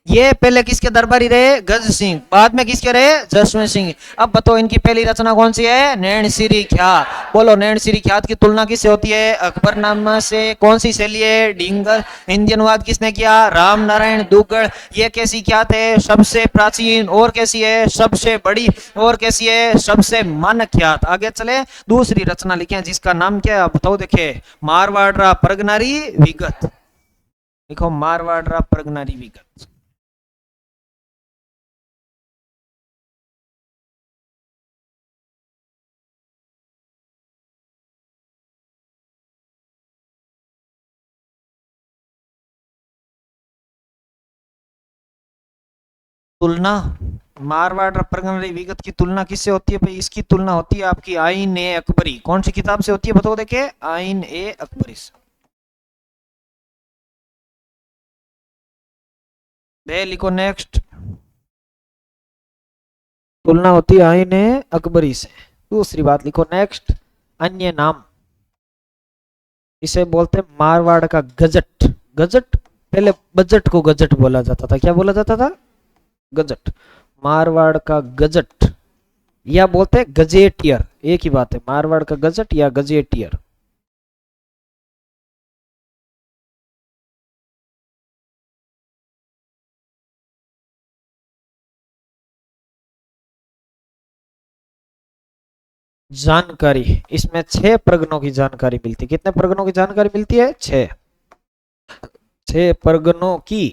ये पहले किसके दरबारी रहे? गज सिंह। बाद में किसके रहे? जसवंत सिंह। अब बताओ इनकी पहली रचना कौन सी है? नैण सिरी ख्यात। बोलो नैण सिरी ख्यात की तुलना किससे होती है? अकबरनामा से। कौन सी शैली है? डिंगल। हिंदी अनुवाद किसने किया? राम नारायण दुग्गड़। ये कैसी ख्यात है? सबसे प्राचीन। और कैसी है? सबसे बड़ी। और कैसी है? सबसे मानक ख्यात। आगे चले, दूसरी रचना लिखे हैं जिसका नाम क्या है? आप बताओ, देखे, मारवाड़ प्रगनारी विगत। लिखो मारवाड़ प्रगनारी विगत। तुलना, मारवाड़ प्रगनारी विगत की तुलना किससे होती है भाई? इसकी तुलना होती है आपकी आइन ए अकबरी। कौन सी किताब से होती है बताओ, देखे, आइन ए अकबरी से। दे लिखो नेक्स्ट। तुलना होती है आइन ए अकबरी से। दूसरी बात लिखो नेक्स्ट। अन्य नाम, इसे बोलते हैं मारवाड़ का गजट। गजट, पहले बजट को गजट बोला जाता था, क्या बोला जाता था? गजट। मारवाड़ का गजट, या बोलते हैं गजेटियर, एक ही बात है, मारवाड़ का गजट या गजेटियर। जानकारी, इसमें 6 परगनों की जानकारी मिलती है। कितने परगनों की जानकारी मिलती है? 6। 6 परगनों की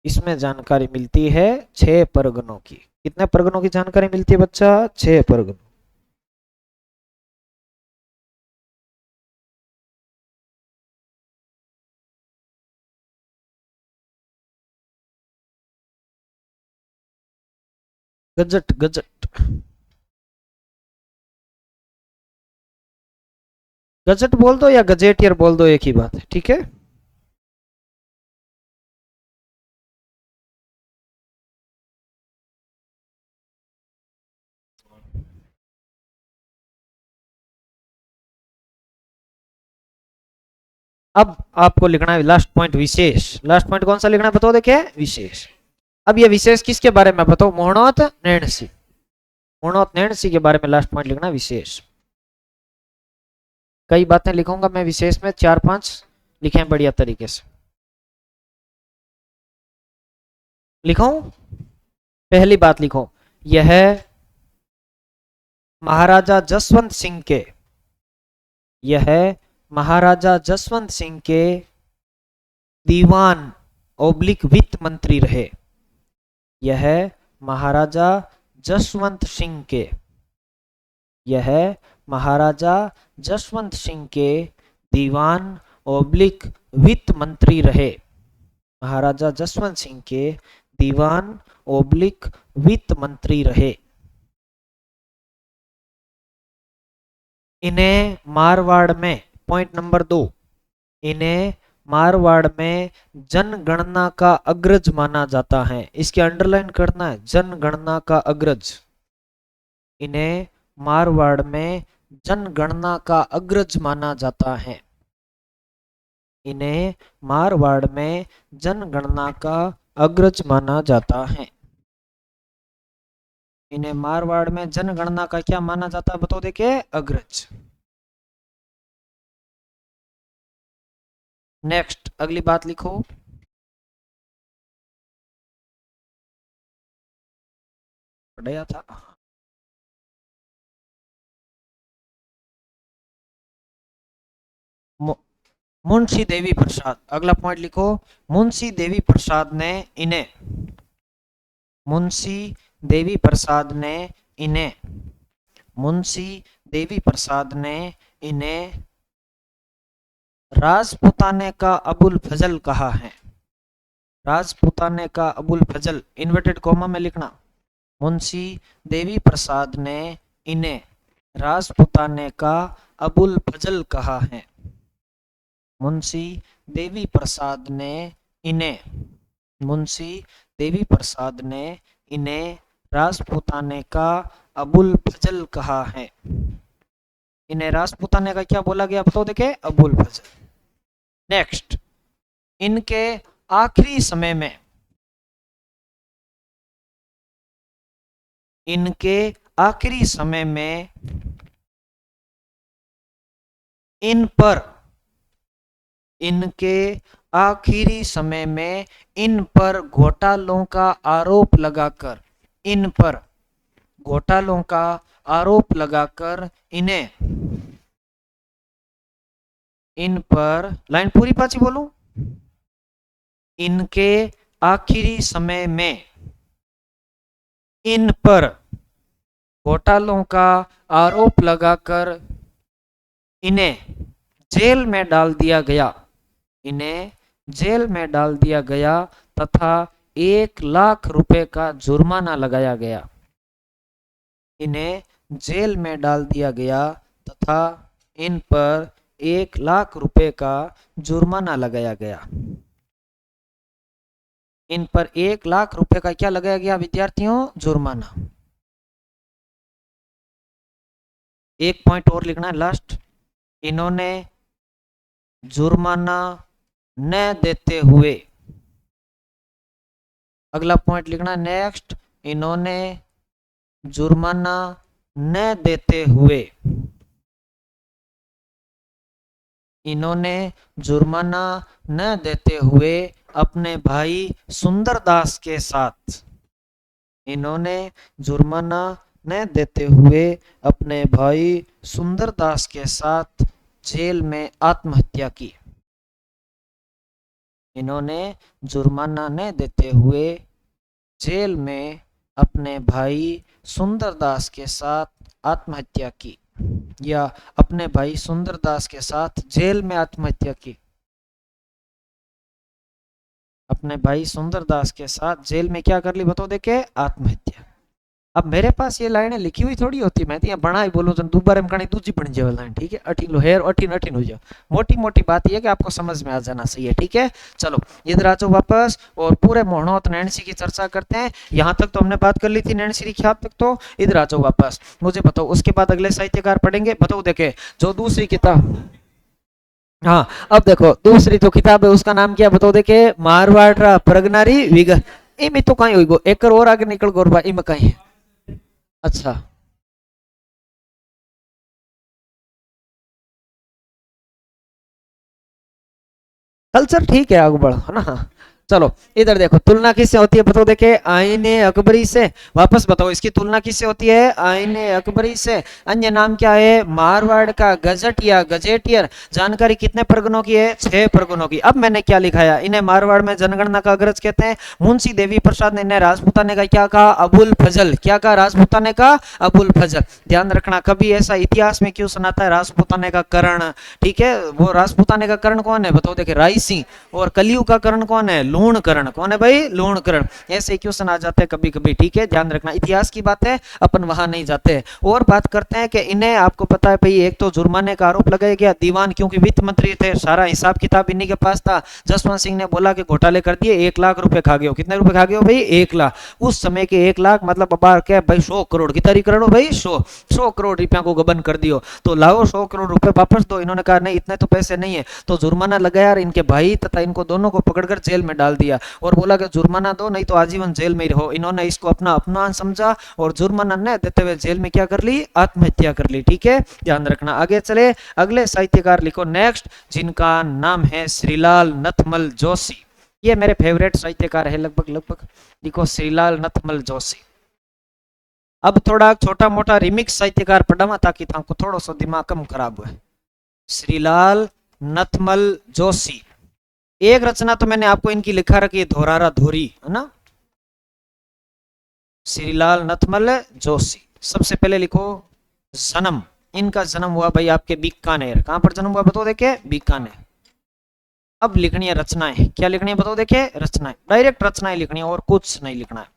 इसमें जानकारी मिलती है, 6 परगनों की। कितने परगनों की जानकारी मिलती है बच्चा? 6 परगनों। Gazette, gazette. गजट बोल दो या गजेटियर बोल दो, एक ही बात है, ठीक है। अब आपको लिखना है लास्ट पॉइंट, विशेष। लास्ट पॉइंट कौन सा लिखना है बताओ, देखिए, विशेष। अब ये विशेष किसके बारे में बताओ? मोहनोत नैणसी। मोहनोत नैणसी के बारे में लास्ट पॉइंट लिखना, विशेष। कई बातें लिखूंगा मैं विशेष में, 4-5 लिखे बढ़िया तरीके से। लिखो, पहली बात लिखो, यह महाराजा जसवंत सिंह के, यह महाराजा जसवंत सिंह के दीवान ओब्लिक वित्त मंत्री रहे। यह महाराजा जसवंत सिंह के, यह महाराजा जसवंत सिंह के दीवान ओब्लिक वित्त मंत्री रहे। महाराजा जसवंत सिंह के दीवान ओब्लिक वित्त मंत्री रहे। इन्हें मारवाड़ में, पॉइंट नंबर 2, इन्हें मारवाड़ में जनगणना का अग्रज माना जाता है। इसके अंडरलाइन करना है, जनगणना का अग्रज। इन्हें मारवाड़ में जनगणना का अग्रज माना जाता है। इन्हें मारवाड़ में जनगणना का अग्रज माना जाता है। इन्हें मारवाड़ में जनगणना का क्या माना जाता है बताओ, देखिए, अग्रज। नेक्स्ट, अगली बात लिखो, पढ़ाया था। मुंशी देवी प्रसाद, अगला पॉइंट लिखो, मुंशी देवी प्रसाद ने इन्हें, मुंशी देवी प्रसाद ने इन्हें, मुंशी देवी प्रसाद ने इन्हें राजपुताने का अबुल फजल कहा है। राजपुताने का अबुल फजल, इन्वर्टेड कॉमा में लिखना। मुंशी देवी प्रसाद ने इन्हें राजपुताने का अबुल फजल कहा है। मुंशी देवी प्रसाद ने इन्हें, मुंशी देवी प्रसाद ने इन्हें राजपुताने का अबुल फजल कहा है। इन्हें राजपुताने का क्या बोला गया बताओ, देखे, अबुल फजल। नेक्स्ट, इनके आखिरी समय में, इनके आखिरी समय में इन पर, इनके आखिरी समय में इन पर घोटालों का आरोप लगाकर, इन पर घोटालों का आरोप लगाकर इन्हें, इन पर, लाइन पूरी पाची बोलूं, इनके आखिरी समय में इन पर घोटालों का आरोप लगाकर इन्हें जेल में डाल दिया गया। इन्हें जेल में डाल दिया गया तथा 1 लाख रुपए का जुर्माना लगाया गया। इन्हें जेल में डाल दिया गया तथा इन पर 1 लाख रुपए का जुर्माना लगाया गया। इन पर 1 लाख रुपए का क्या लगाया गया विद्यार्थियों? जुर्माना। एक पॉइंट और लिखना है लास्ट, इन्होंने जुर्माना न देते हुए, अगला पॉइंट लिखना है नेक्स्ट, इन्होंने जुर्माना न देते हुए, इन्होंने जुर्माना न देते हुए अपने भाई सुंदरदास के साथ, इन्होंने जुर्माना न देते हुए अपने भाई सुंदरदास के साथ जेल में आत्महत्या की। इन्होंने जुर्माना न देते हुए जेल में अपने भाई सुंदरदास के साथ आत्महत्या की, या अपने भाई सुंदरदास के साथ जेल में आत्महत्या की। अपने भाई सुंदरदास के साथ जेल में क्या कर ली बताओ देखे, आत्महत्या। अब मेरे पास ये लाइनें लिखी हुई थोड़ी होती, मैं तो यहाँ बना ही बोलूँ तो दोबारा में कहानी दूसरी बन जाए लाइन, ठीक है। अठीन लो हेर अठीन अठीन हो जाओ। मोटी मोटी बात ये कि आपको समझ में आ जाना सही है, ठीक है। चलो इधर आ जाओ वापस और पूरे मोहनोत नैन्सी की चर्चा करते हैं। यहाँ तक तो हमने बात कर ली थी नैन्सी की ख्याल तक, तो इधर आ जाओ वापस, मुझे बताओ उसके बाद अगले साहित्यकार पढ़ेंगे। बताओ देखे जो दूसरी किताब, हाँ अब देखो दूसरी जो किताब है उसका नाम क्या बताओ देखे, मारवाड़ प्रगनारी विगह। इम तो कहीं होइगो एक और आगे निकल गोरबा इम कहीं है। अच्छा कल्चर ठीक है आगे बढ़ो, है ना। हाँ चलो इधर देखो तुलना किससे होती है बताओ देखे, आईने अकबरी से। वापस बताओ इसकी तुलना किससे होती है, आईने अकबरी से। अन्य नाम क्या है, मारवाड़ का गजट या गजेटियर। जानकारी कितने परगनों की है, 6 परगनों की। अब मैंने क्या लिखा है, इन्हें मारवाड़ में जनगणना का अग्रज कहते हैं। मुंशी देवी प्रसाद ने इन्हें राजपूताने का क्या कहा, अबुल फजल। क्या कहा, राजपूताने का अबुल फजल। ध्यान रखना कभी ऐसा इतिहास में क्यों सुनाता है राजपूताने का कर्ण, ठीक है। वो राजपूताने का कर्ण कौन है बताओ देखे, राय सिंह। और कलयुग का कर्ण कौन है, लूण कर्ण। कौन है भाई, लूण कर्ण। ऐसे क्वेश्चन आ जाते हैं कभी कभी, ठीक है। ध्यान रखना इतिहास की बात है, अपन वहां नहीं जाते। और बात करते हैं कि इन्हें आपको पता है भाई, एक तो जुर्माने का आरोप लगाया गया, दीवान क्योंकि वित्त मंत्री थे, सारा हिसाब किताब इन्हीं के पास था। जसवंत सिंह ने बोला कि घोटाले कर दिए, 1 लाख रुपए खा गए हो। कितने रुपए खा गए हो भाई, 1 लाख। उस समय के 1 लाख मतलब बाबा क्या भाई, 100 करोड़ की तारीख करोड़ भाई, 100 करोड़ रुपया को गबन कर दियो। तो लाओ 100 करोड़ रुपए वापस दो। इन्होंने कहा नहीं इतने तो पैसे नहीं है, तो जुर्माना लगाया और इनके भाई तथा इनको दोनों को पकड़कर जेल में डाल दिया और बोला कि जुर्माना दो नहीं तो आजीवन जेल में ही रहो। इन्होंने इसको अपना अपमान समझा और जुर्माना न देते हुए जेल में क्या कर ली, आत्महत्या कर ली, ठीक है। ध्यान रखना आगे चले, अगले साहित्यकार लिखो नेक्स्ट, जिनका नाम है श्रीलाल नथमल जोशी। ये मेरे फेवरेट साहित्यकार है लगभग लगभग। लिखो श्रीलाल नथमल जोशी। अब थोड़ा छोटा मोटा रिमिक्स साहित्यकार पढ़ावा ताकि तुमको थोड़ा सा दिमाग कम खराब हुआ। श्रीलाल नथमल जोशी। एक रचना तो मैंने आपको इनकी लिखा रखी है, धोरारा धोरी, है ना। श्रीलाल नथमल जोशी। सबसे पहले लिखो जन्म। इनका जन्म हुआ भाई आपके बीकानेर। कहां पर जन्म हुआ बताओ देखे, बीकानेर। अब लिखनी है रचनाएं, क्या लिखनी है बताओ देखे, रचनाएं। डायरेक्ट रचनाएं लिखनी है और कुछ नहीं लिखना है।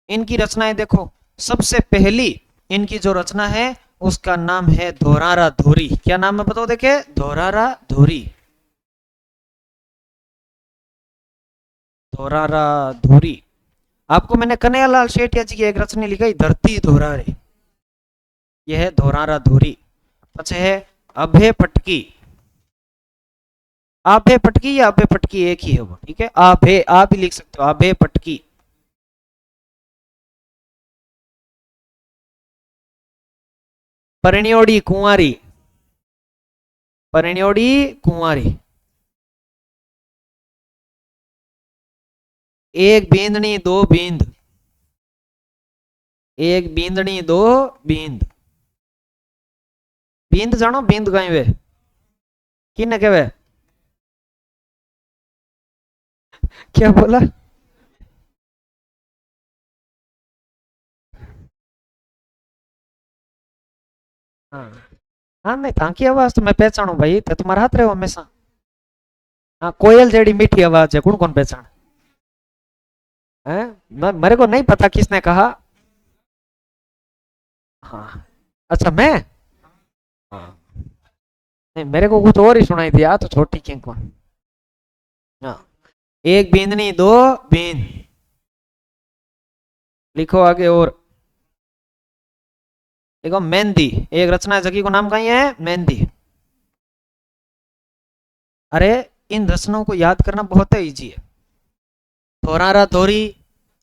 इनकी रचनाएं देखो, सबसे पहली इनकी जो रचना है उसका नाम है धोरारा धोरी। क्या नाम है बताओ देखे, धोरारा धोरी। धोरारा धोरी। आपको मैंने कन्हैयालाल शेटिया जी की एक रचना लिखाई, धरती धोरारे। यह है धोरारा धोरी। अच्छा है अभे पटकी। आभे पटकी या अभे पटकी एक ही है वो, ठीक है। आभे, आप भी लिख सकते हो, आभे पटकी। परिण्योड़ी कुंवारी। परिण्योड़ी कुंवारी। एक बींदनी दो बींद। एक बींदनी दो बींद। बींद जानो, बींद कहीं वे किन के वे, क्या बोला। हाँ हाँ नहीं ताकि आवाज तो मैं पहचानू भाई, तो तुम्हारा हाथ रहे हमेशा। हाँ कोयल जेडी मीठी आवाज है, कौन कौन पहचान है। मेरे को नहीं पता किसने कहा। हाँ अच्छा मैं, हाँ नहीं मेरे को कुछ और ही सुनाई दिया, तो छोटी किंग कौन। हाँ एक बींदनी दो बींद। लिखो आगे और देखो मेहंदी। एक रचना जगी को नाम कहीं है, मेहंदी। अरे इन रचनाओं को याद करना बहुत है इजी है। थोरारा थोरी,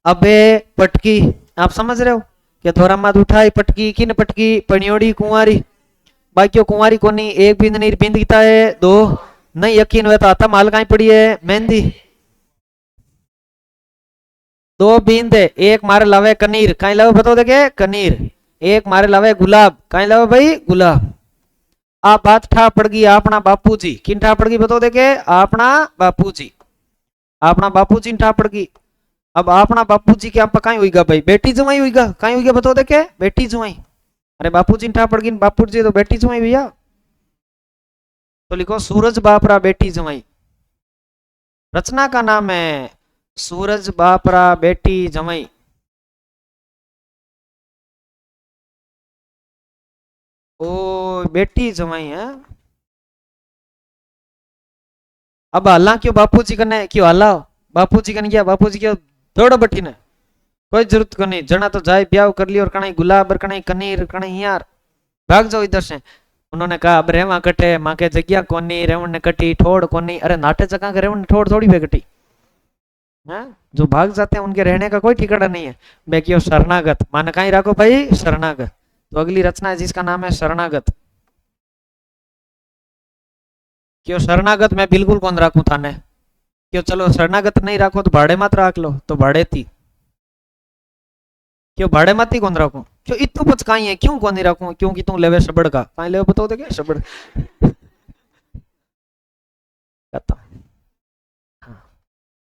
अबे पटकी। आप समझ रहे हो कि थोरा मात उठाई पटकी, किन पटकी, पनियोड़ी कुंवारी। बाकी कुंवारी कोनी, एक बिंद नहीं बिंद किता है दो। नहीं यकीन हुआ तो आता माल कहीं पड़ी है, मेहंदी। दो बींदे, एक मारे लावे कनीर, कहीं लावे बताओ देखे कनीर, एक मारे लावे गुलाब, कहीं लावे भाई गुलाब। आ बात ठा पड़ गई अपना बापूजी, किन ठा पड़ गई बताओ देखे अपना बापूजी, अपना बापूजी ठा पड़ गई। अब अपना बापूजी के आप कहीं हुईगा भाई, बेटी जमाई हुईगा, कहीं हुईगा बताओ देखे बेटी जमाई। अरे बापूजी ठा पड़ गई, बापूजी तो बेटी जमाई भैया, तो लिखो सूरज बापरा बेटी जमाई। रचना का नाम है सूरज बापरा बेटी जमाई। ओ बेटी जमाई है। अब हल्ला क्यों बापूजी कने, क्यों हल्ला बापूजी कने, क्या बापूजी क्यों दौड़ो बटी ने, कोई जरूरत को नहीं, जना तो जाए ब्याह कर लियो और कहीं गुलाब और कहीं कनीर कहीं यार, भाग जाओ इधर से। उन्होंने कहा अब रेवा कटे माँ के जगह कोनी, रेवण ने कटी ठोड़ कोनी। अरे नाटे जगह के रेवण ने ठोड़ थोड़ी पे कटी है, जो भाग जाते हैं उनके रहने का कोई ठिकाना नहीं है। बेकियो शरणागत, माने कहीं रखो भाई शरणागत। तो अगली रचना है जिसका नाम है शरणागत। क्यों शरणागत मैं बिल्कुल कौन रखू थाने, क्यों चलो शरणागत नहीं रखो तो भाड़े मत रख लो, तो भाड़े थी क्यों भाड़े मत ही कौन रखू, क्यों इतू पचकाई है क्यों कौन नहीं रखू, क्योंकि तू लेवे सबड़ का, कहीं लेवे बताओ तो क्या सबड़ खत्म।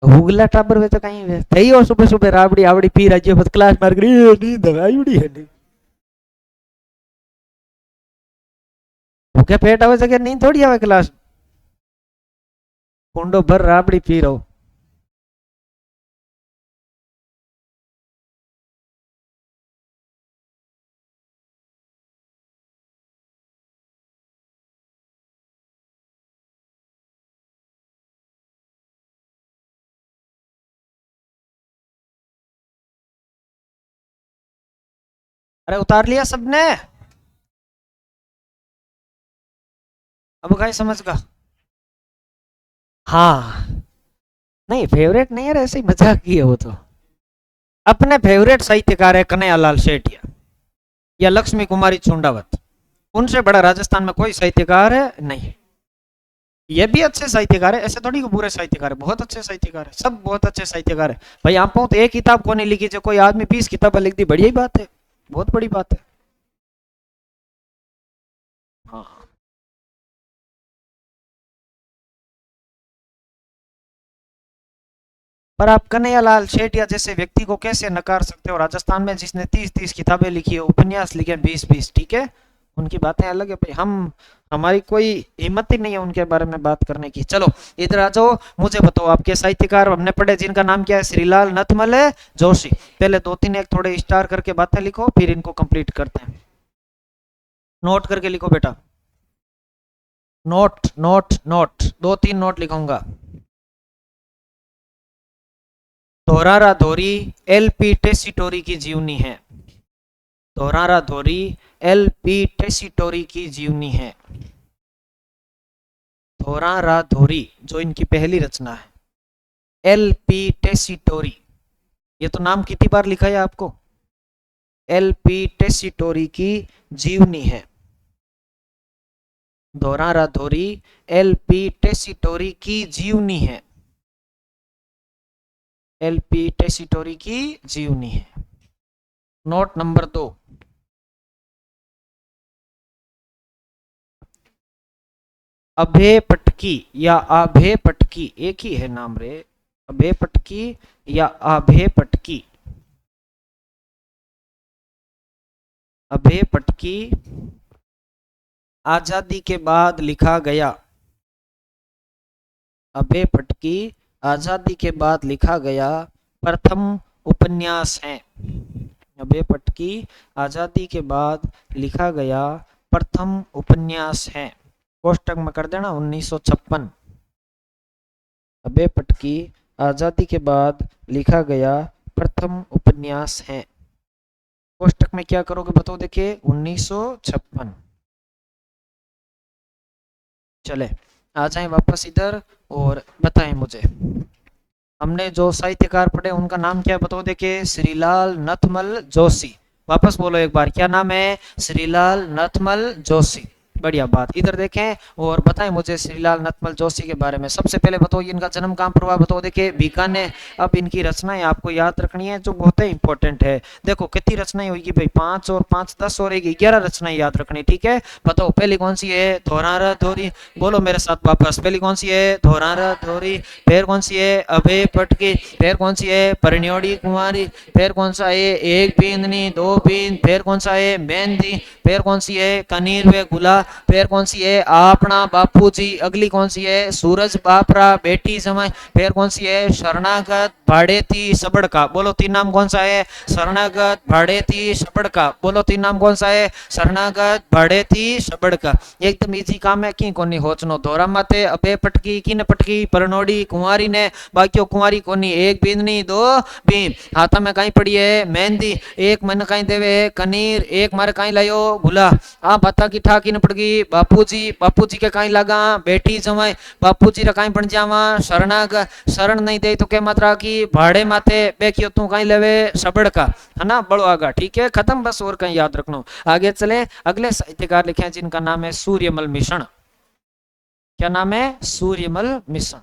हुगला टाबर वे तो कहीं वे थई हो सुबह सुबह राबड़ी आवड़ी पी राज्य फर्स्ट क्लास मार गई नींद आई उड़ी है नी, भूखे पेट आवे जगह नींद थोड़ी आवे क्लास, कुंडो भर राबड़ी पी रहो। अरे उतार लिया सबने, अब कहीं समझ का। हाँ नहीं फेवरेट नहीं है, ऐसे ही मजाक की है वो तो। अपने फेवरेट साहित्यकार है कन्हैयालाल सेठिया या लक्ष्मी कुमारी चुंडावत, उनसे बड़ा राजस्थान में कोई साहित्यकार है नहीं। ये भी अच्छे साहित्यकार है, ऐसे थोड़ी को बुरे साहित्यकार है, बहुत अच्छे साहित्यकार है, सब बहुत अच्छे साहित्यकार है भाई। आप तो एक किताब को नहीं लिखी, जो कोई आदमी 20 किताबें लिख दी, बढ़िया ही बात है, बहुत बड़ी बात है। हाँ पर आप कन्हैयालाल शेटिया जैसे व्यक्ति को कैसे नकार सकते हो, राजस्थान में जिसने 30-30 किताबें लिखी है, उपन्यास लिखे 20-20, ठीक है उनकी बातें अलग है भाई, हम हमारी कोई हिम्मत ही नहीं है उनके बारे में बात करने की। चलो इधर आ जाओ, मुझे बताओ आपके साहित्यकार हमने पढ़े जिनका नाम क्या है, श्रीलाल नथमल जोशी। पहले दो तीन एक थोड़े स्टार करके बातें लिखो, फिर इनको कंप्लीट करते हैं। नोट करके लिखो बेटा, नोट नोट नोट, दो तीन नोट लिखूंगा। धोरारा धोरी एलपी टेसिटोरी की जीवनी है, धोरारा धोरी एलपी टेसिटोरी की जीवनी है। धोरारा धोरी जो इनकी पहली रचना है, एलपी टेसिटोरी, ये तो नाम कितनी बार लिखा है आपको, एलपी टेसिटोरी की जीवनी है। धोरारा धोरी एलपी टेसिटोरी की जीवनी है, एलपी टेसिटोरी की जीवनी है। नोट नंबर 2, अभे पटकी या आभे पटकी, एक ही है नाम रे, अभे पटकी या आभे पटकी। अभे पटकी आजादी के बाद लिखा गया, अभे पटकी आजादी के बाद लिखा गया प्रथम उपन्यास है। अभे पटकी आजादी के बाद लिखा गया प्रथम उपन्यास है, कोष्टक में कर देना 1956। अभे पटकी आजादी के बाद लिखा गया प्रथम उपन्यास है, कोष्टक में क्या करोगे बताओ, देखिए 1956। चले आ जाए वापस इधर और बताएं मुझे, हमने जो साहित्यकार पढ़े उनका नाम क्या बताओ, देखिए श्रीलाल नथमल जोशी। वापस बोलो एक बार, क्या नाम है, श्रीलाल नथमल जोशी। बढ़िया बात। इधर देखें और बताएं मुझे श्रीलाल नटमल जोशी के बारे में। सबसे पहले बताओ इनका जन्म कहाँ पर हुआ, बताओ। देखिए बीकानेर। अब इनकी रचनाएं आपको याद रखनी है जो बहुत ही इंपॉर्टेंट है। देखो कितनी रचनाएं होगी भाई, 5 और 5 10 और 11 रचनाएं याद रखनी, ठीक है। बताओ पहली कौन सी है, धोरारा धोरी। बोलो मेरे साथ वापस, पहली कौन सी है, धोरारा धोरी। फिर कौन सी है, अभे पटकी। फिर कौन सी है, परन्योड़ी कुमारी। फिर कौन सा है, एक बींदनी दो बींद। फिर कौन सा है, मेहंदी। फिर कौन सी है, कनीर वे गुला। फिर कौन सी है, आपना बापूजी। अगली कौन सी है, सूरज बापरा बेटी समय। फिर कौन सी है, शरणागत भाड़ेती सबड़का। बोलो तीन नाम कौन सा है, शरणागत भाड़ेती सबड़का। बोलो तीन नाम कौन सा है, शरणागत भाड़ेती सबड़का। एकदम इजी काम है, की कोनी होचनो। धोरा माते अबे पटकी, किन पटकी, परनोड़ी कुंवारी ने। बाकी कुंवारी कोनी, एक बींदनी दो बीन। हाथा में कहीं पड़ी है, मेहंदी। एक मन कहीं देवे कनीर, एक मारे कहीं लायो गुला। आ बता की ठा किन पड़ गई, बापूजी। बापूजी के कहीं लगा बेटी जमाई। बापूजी रा कहीं बन जावा शरणाग। शरण नहीं दे तो के मात्रा की भाड़े माथे बेकियो तू कहीं लेवे सबड़ का, है ना। बड़ो आगा, ठीक है, खत्म बस, और कहीं याद रखना। आगे चले, अगले साहित्यकार लिखे हैं जिनका नाम है सूर्यमल मिश्र। क्या नाम है, सूर्यमल मिश्र।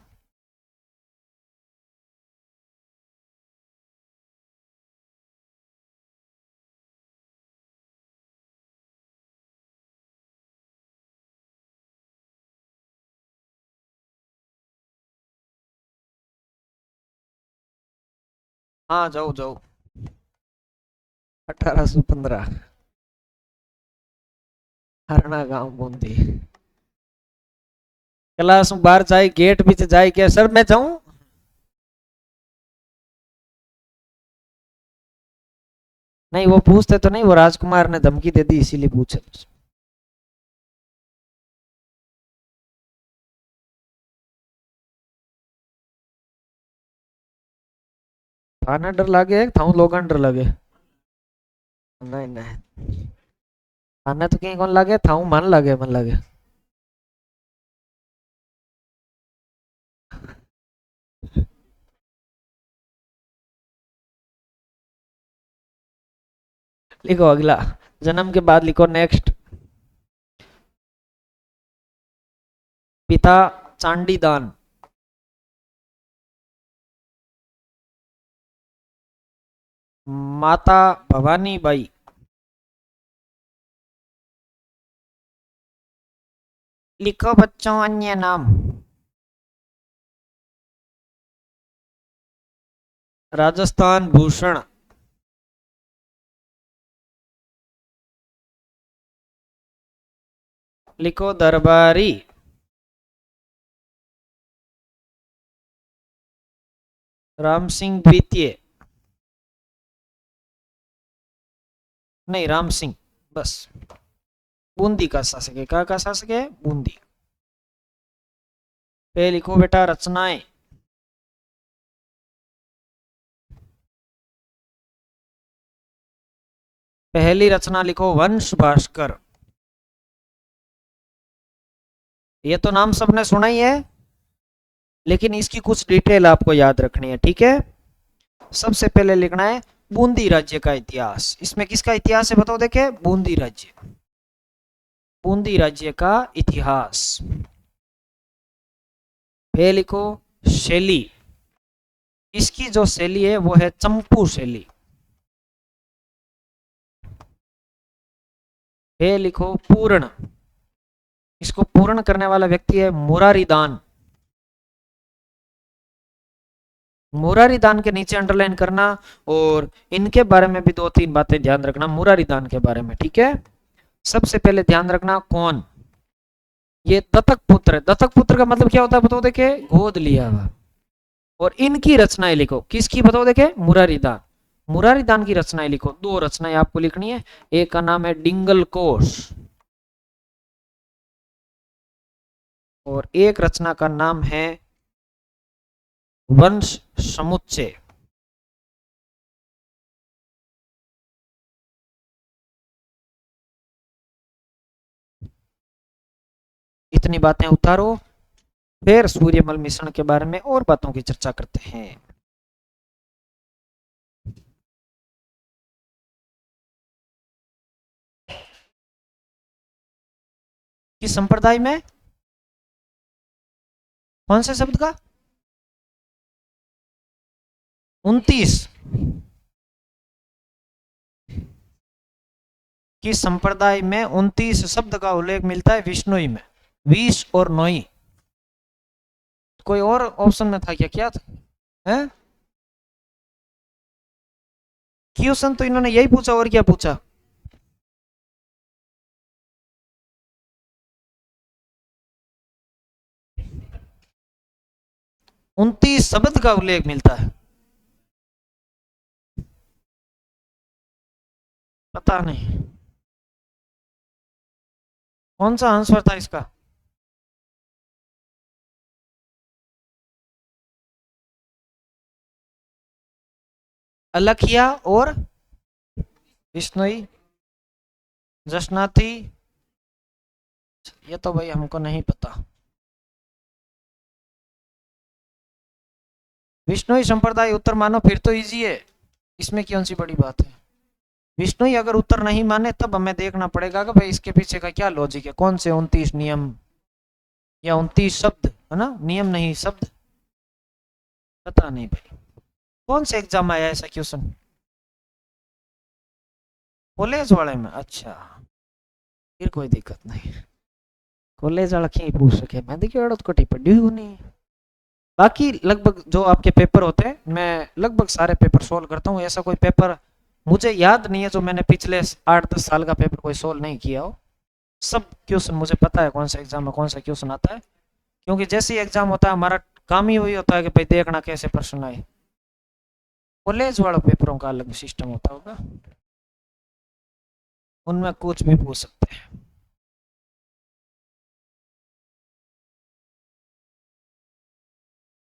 हाँ जाओ जाओ। 1815। हरना गांव बूंदी। क्लास में बाहर जाए, गेट बीच जाए क्या सर मैं जाऊं। नहीं वो पूछते तो नहीं, वो राजकुमार ने धमकी दे दी इसीलिए पूछे। थाना डर लागे, थाऊ लोगन डर लगे। नहीं नहीं, थाने तो कहीं कौन लागे, थाऊ मन लगे, मन लगे। लिखो अगला, जन्म के बाद लिखो नेक्स्ट। पिता चांडीदान। माता भवानी बाई। लिखो बच्चों अन्य नाम। राजस्थान भूषण। लिखो दरबारी। राम सिंह द्वितीय। नहीं राम सिंह, बस। बूंदी का शासक है, क्या का शासक है, बूंदी। पे लिखो बेटा रचनाएं। पहली रचना लिखो वंश भास्कर। ये तो नाम सबने सुना ही है, लेकिन इसकी कुछ डिटेल आपको याद रखनी है, ठीक है। सबसे पहले लिखना है बूंदी राज्य का इतिहास। इसमें किसका इतिहास है बताओ, देखे, बूंदी राज्य। बूंदी राज्य का इतिहास। फिर लिखो शैली। इसकी जो शैली है वो है चंपू शैली। फिर लिखो पूर्ण। इसको पूर्ण करने वाला व्यक्ति है मुरारी दान। मुरारी दान के नीचे अंडरलाइन करना, और इनके बारे में भी दो तीन बातें ध्यान रखना मुरारी दान के बारे में, ठीक है। सबसे पहले ध्यान रखना कौन, ये दत्तक पुत्र है। दत्तक पुत्र का मतलब क्या होता है बताओ, देखे, गोद लिया हुआ। और इनकी रचनाएं लिखो, किसकी बताओ, देखे, मुरारी दान। मुरारी दान की रचनाएं लिखो, दो रचनाएं आपको लिखनी है। एक का नाम है डिंगल कोश, और एक रचना का नाम है वंश समुच्चय। इतनी बातें उतारो, फिर सूर्यमल मिश्रण के बारे में और बातों की चर्चा करते हैं। किस संप्रदाय में? कौन से शब्द का? 29। किस संप्रदाय में 29 शब्द का उल्लेख मिलता है विष्णुई में? 20 और नोई। कोई और ऑप्शन में था क्या, क्या था? है? क्वेश्चन तो इन्होंने यही पूछा, और क्या पूछा? 29 शब्द का उल्लेख मिलता है। पता नहीं कौन सा आंसर था इसका। अलखिया और विष्णुई, जशनाथी। ये तो भाई हमको नहीं पता। विष्णुई संप्रदाय उत्तर मानो फिर तो इजी है, इसमें कौन सी बड़ी बात है। विष्णुई अगर उत्तर नहीं माने तब हमें देखना पड़ेगा कि भाई इसके पीछे का क्या लॉजिक है, कौन से 29 नियम या 29 शब्द, है ना, नियम नहीं शब्द। पता नहीं भाई, कौन से एग्जाम आया ऐसा क्वेश्चन? कॉलेज वाले में? अच्छा, फिर कोई दिक्कत नहीं। कॉलेज वाला क्यों पूछ सके, मैं देखिए अड़त कटी पड़ी हुई नहीं। बाकी लगभग जो आपके पेपर होते हैं मैं लगभग सारे पेपर सोल्व करता हूँ, ऐसा कोई पेपर मुझे याद नहीं है जो मैंने पिछले 8-10 साल का पेपर कोई सोल्व नहीं किया हो। सब क्वेश्चन मुझे पता है कौन सा एग्जाम में कौन सा क्वेश्चन आता है, क्योंकि जैसे ही एग्जाम होता है हमारा काम ही वही होता है कि भाई देखना कैसे प्रश्न आए। कॉलेज वालों पेपरों का अलग सिस्टम होता होगा, उनमें कुछ भी पूछ सकते हैं।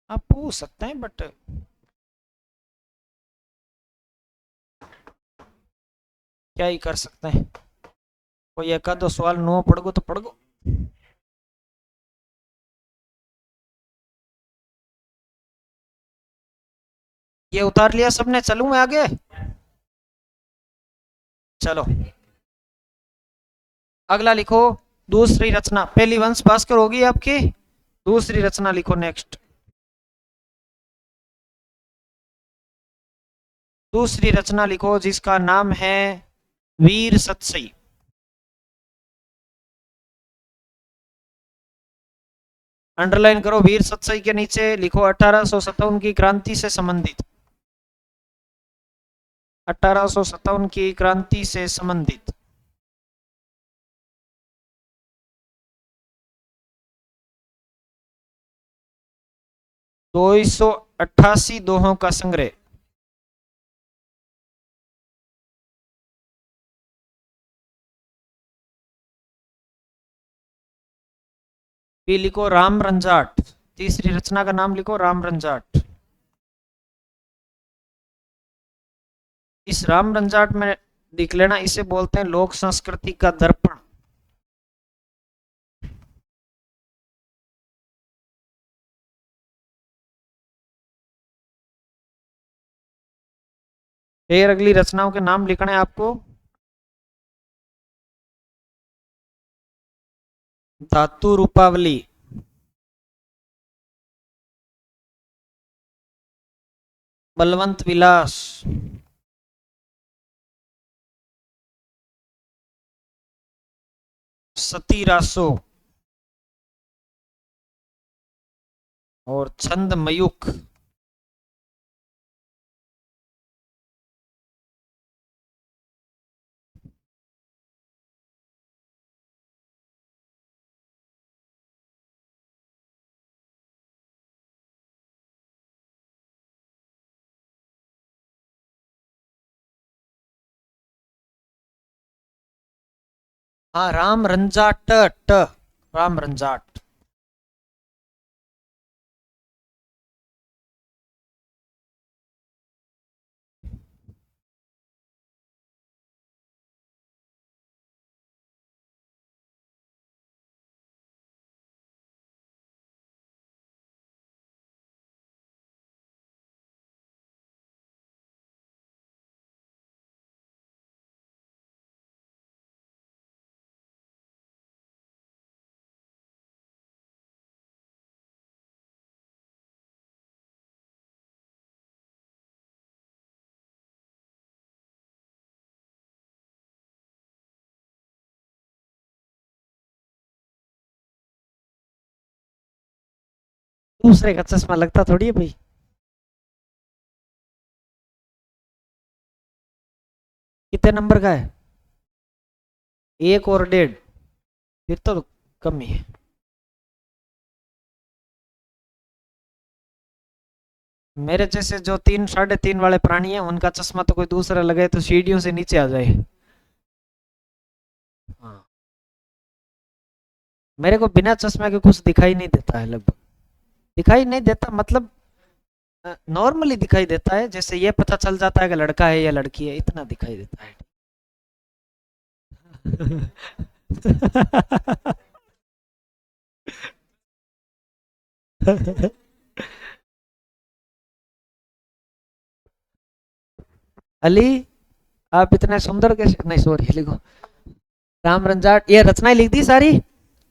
आप पूछ सकते हैं बट क्या ही कर सकते हैं, कोई एक आधो सवाल नो पड़गो तो पड़गो। ये उतार लिया सबने, चलूं मैं आगे? चलो अगला लिखो। दूसरी रचना, पहली वंश भास्कर होगी आपकी, दूसरी रचना लिखो नेक्स्ट। दूसरी रचना लिखो जिसका नाम है वीर सतसई। अंडरलाइन करो, वीर सतसई के नीचे लिखो 1857 की क्रांति से संबंधित। 1857 की क्रांति से संबंधित। 288 दोहों का संग्रह। बी लिखो राम रंजाट। तीसरी रचना का नाम लिखो राम रंजाट। इस राम रंजाट में लिख लेना, इसे बोलते हैं लोक संस्कृति का दर्पण। फिर अगली रचनाओं के नाम लिखना है आपको। धातु रूपावली, बलवंत विलास, सती रासो और छंद मयूख। हाँ राम रंजाट, ट, राम रंजाट। दूसरे का चश्मा लगता थोड़ी है भाई। कितने नंबर का है? 1 और 1.5, फिर तो कम ही है। मेरे जैसे जो 3 साढ़े 3 वाले प्राणी है उनका चश्मा तो कोई दूसरा लगे तो सीढ़ियों से नीचे आ जाए। हाँ, मेरे को बिना चश्मा के कुछ दिखाई नहीं देता है लगभग। दिखाई नहीं देता मतलब नॉर्मली दिखाई देता है, जैसे ये पता चल जाता है कि लड़का है या लड़की है, इतना दिखाई देता है। अली, आप इतने सुंदर कैसे, नहीं सॉरी लिखो, राम रंजाट, ये रचनाएं लिख दी सारी।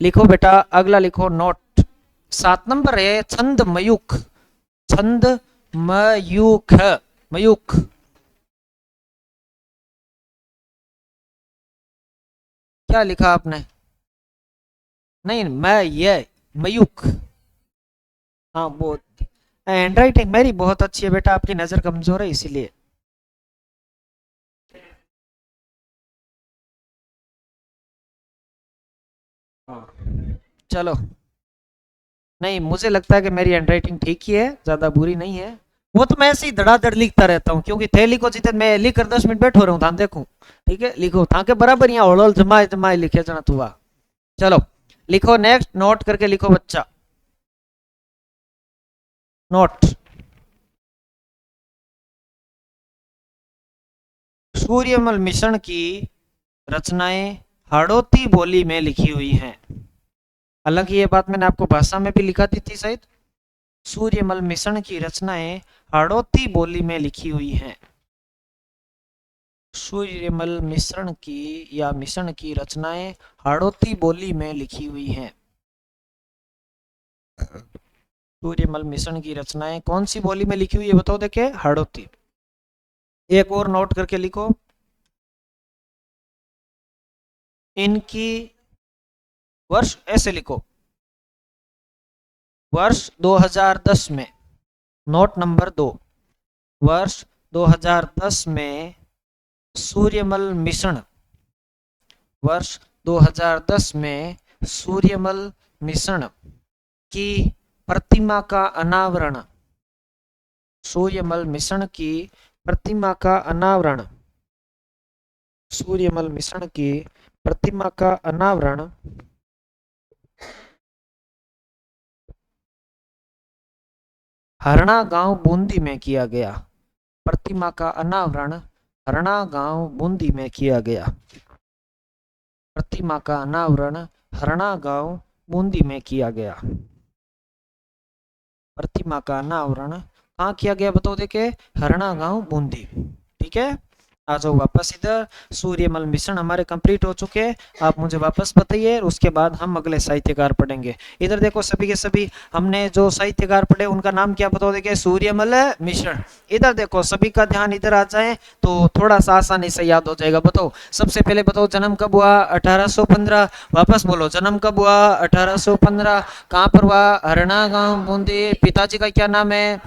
लिखो बेटा, अगला लिखो नोट। 7 नंबर है छंद मयूख। छंद मयूख। मयूख क्या लिखा आपने? नहीं, मैं ये मयूख। हाँ वो, हैंड राइटिंग मेरी बहुत अच्छी है बेटा, आपकी नजर कमजोर है इसीलिए। हाँ। चलो, नहीं मुझे लगता है कि मेरी हैंडराइटिंग ठीक ही है, ज्यादा बुरी नहीं है। वो तो मैं ऐसे ही धड़ाधड़ लिखता रहता हूँ, क्योंकि थैली को जितने मैं लिख कर 10 मिनट बैठो रहा हूँ, धान देखूं। ठीक है, लिखो था के बराबर यहाँ होल जमाए जमाए लिखे जाना तू। चलो लिखो नेक्स्ट, नोट करके लिखो बच्चा। नोट। सूर्यमल मिश्रण की रचनाएं हाड़ौती बोली में लिखी हुई हैं। हालांकि ये बात मैंने आपको भाषा में भी लिखा दी थी शायद। सूर्यमल मिश्रण की रचनाएं हाड़ौती बोली में लिखी हुई हैं। सूर्यमल मिश्रण की या मिश्रण की रचनाएं हाड़ौती बोली में लिखी हुई हैं। सूर्यमल मिश्रण की रचनाएं कौन सी बोली में लिखी हुई है बताओ, देखे, हाड़ौती। एक और नोट करके लिखो, इनकी वर्ष ऐसे लिखो, वर्ष 2010 में, नोट नंबर 2, वर्ष 2010 में सूर्यमल मिश्रण, वर्ष 2010 में सूर्यमल मिश्रण की प्रतिमा का अनावरण, सूर्यमल मिश्रण की प्रतिमा का अनावरण, सूर्यमल मिश्रण की प्रतिमा का अनावरण हरना गांव बूंदी में किया गया। प्रतिमा का अनावरण हरना गांव बूंदी में किया गया। प्रतिमा का अनावरण हरना गांव बूंदी में किया गया। प्रतिमा का अनावरण कहाँ किया गया बताओ देखे, हरना गांव बूंदी। ठीक है, आ जाओ वापस इधर। सूर्यमल मिश्रण हमारे कंप्लीट हो चुके हैं, आप मुझे वापस बताइए, उसके बाद हम अगले साहित्यकार पढ़ेंगे। इधर देखो सभी के सभी, हमने जो साहित्यकार पढ़े उनका नाम क्या बताओ देखिए, सूर्यमल मिश्रण। इधर देखो सभी का ध्यान इधर आ जाए तो थोड़ा सा आसानी से याद हो जाएगा। बताओ सबसे पहले बताओ जन्म कब हुआ, 1815। वापस बोलो जन्म कब हुआ, 1815। कहाँ पर हुआ, हरना गांव बूंदी। पिताजी का क्या नाम है,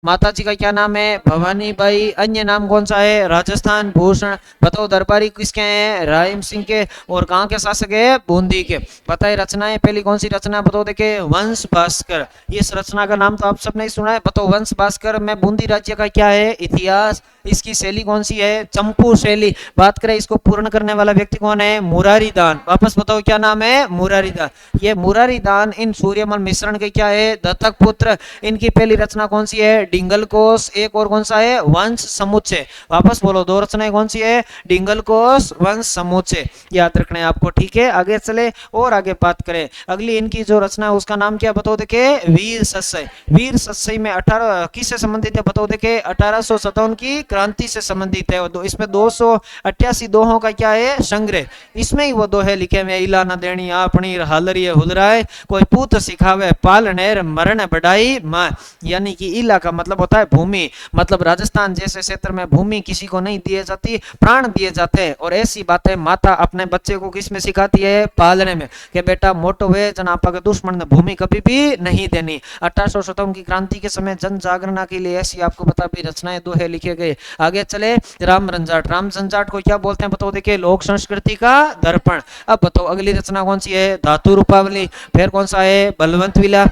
माता जी का क्या नाम है, भवानी बाई। अन्य नाम कौन सा है, राजस्थान भूषण। बताओ दरबारी किसके हैं, रायम सिंह के। और कहाँ के शासक है, बूंदी के। बताए रचनाएं, पहली कौन सी रचना बताओ देखे, वंश भास्कर। इस रचना का नाम तो आप सबने सुना है, बताओ वंश भास्कर में बूंदी राज्य का क्या है, इतिहास। इसकी शैली कौन सी है, चंपू शैली। बात करें इसको पूर्ण करने वाला व्यक्ति कौन है, मुरारी दान। वापस बताओ क्या नाम है, मुरारी दान। ये मुरारी दान इन सूर्यमल मिश्रण के क्या है, दत्तक पुत्र। इनकी पहली रचना कौन सी है, डिंगल कोश। एक और कौन सा है, वंश समुच्चय। वापस बोलो दो रचनाएं कौन सी है, डिंगल कोश, वंश समुच्चय। याद रखना है आपको। ठीक है, आगे चले और आगे बात करें। अगली इनकी जो रचना है उसका नाम क्या बताओ देखे, वीर सत्सय। वीर सत्सय में 18 किससे संबंधित है बताओ देखे, 1857 की क्रांति से संबंधित है। तो इसमें 288 दोहों का क्या है, संग्रह। इसमें ही वो दोहे लिखे हुए, इला न देनी अपनी हालरिए हुलराए, कोई पूत सिखावे पाल नेर मरण बढ़ाई मां। यानी कि इला का मतलब होता है भूमि, मतलब राजस्थान जैसे क्षेत्र में भूमि किसी को नहीं दिए जाती, प्राण दिए जाते हैं। और ऐसी बातें माता अपने बच्चे को किस में सिखाती है, पालने में, कि बेटा मोटो वे जन आपा के दुश्मन ने भूमि कभी भी नहीं देनी। 1857 की क्रांति के समय जन जागरण के लिए ऐसी आपको बता भी रचनाएं दोहे लिखे गए। आगे चले, राम रंजाट, राम रंजाट को क्या बोलते हैं बताओ, देखिए लोक संस्कृति का दर्पण। अब बताओ अगली रचना कौन सी है, धातु रूपावली। फिर कौन सा है, बलवंत विला।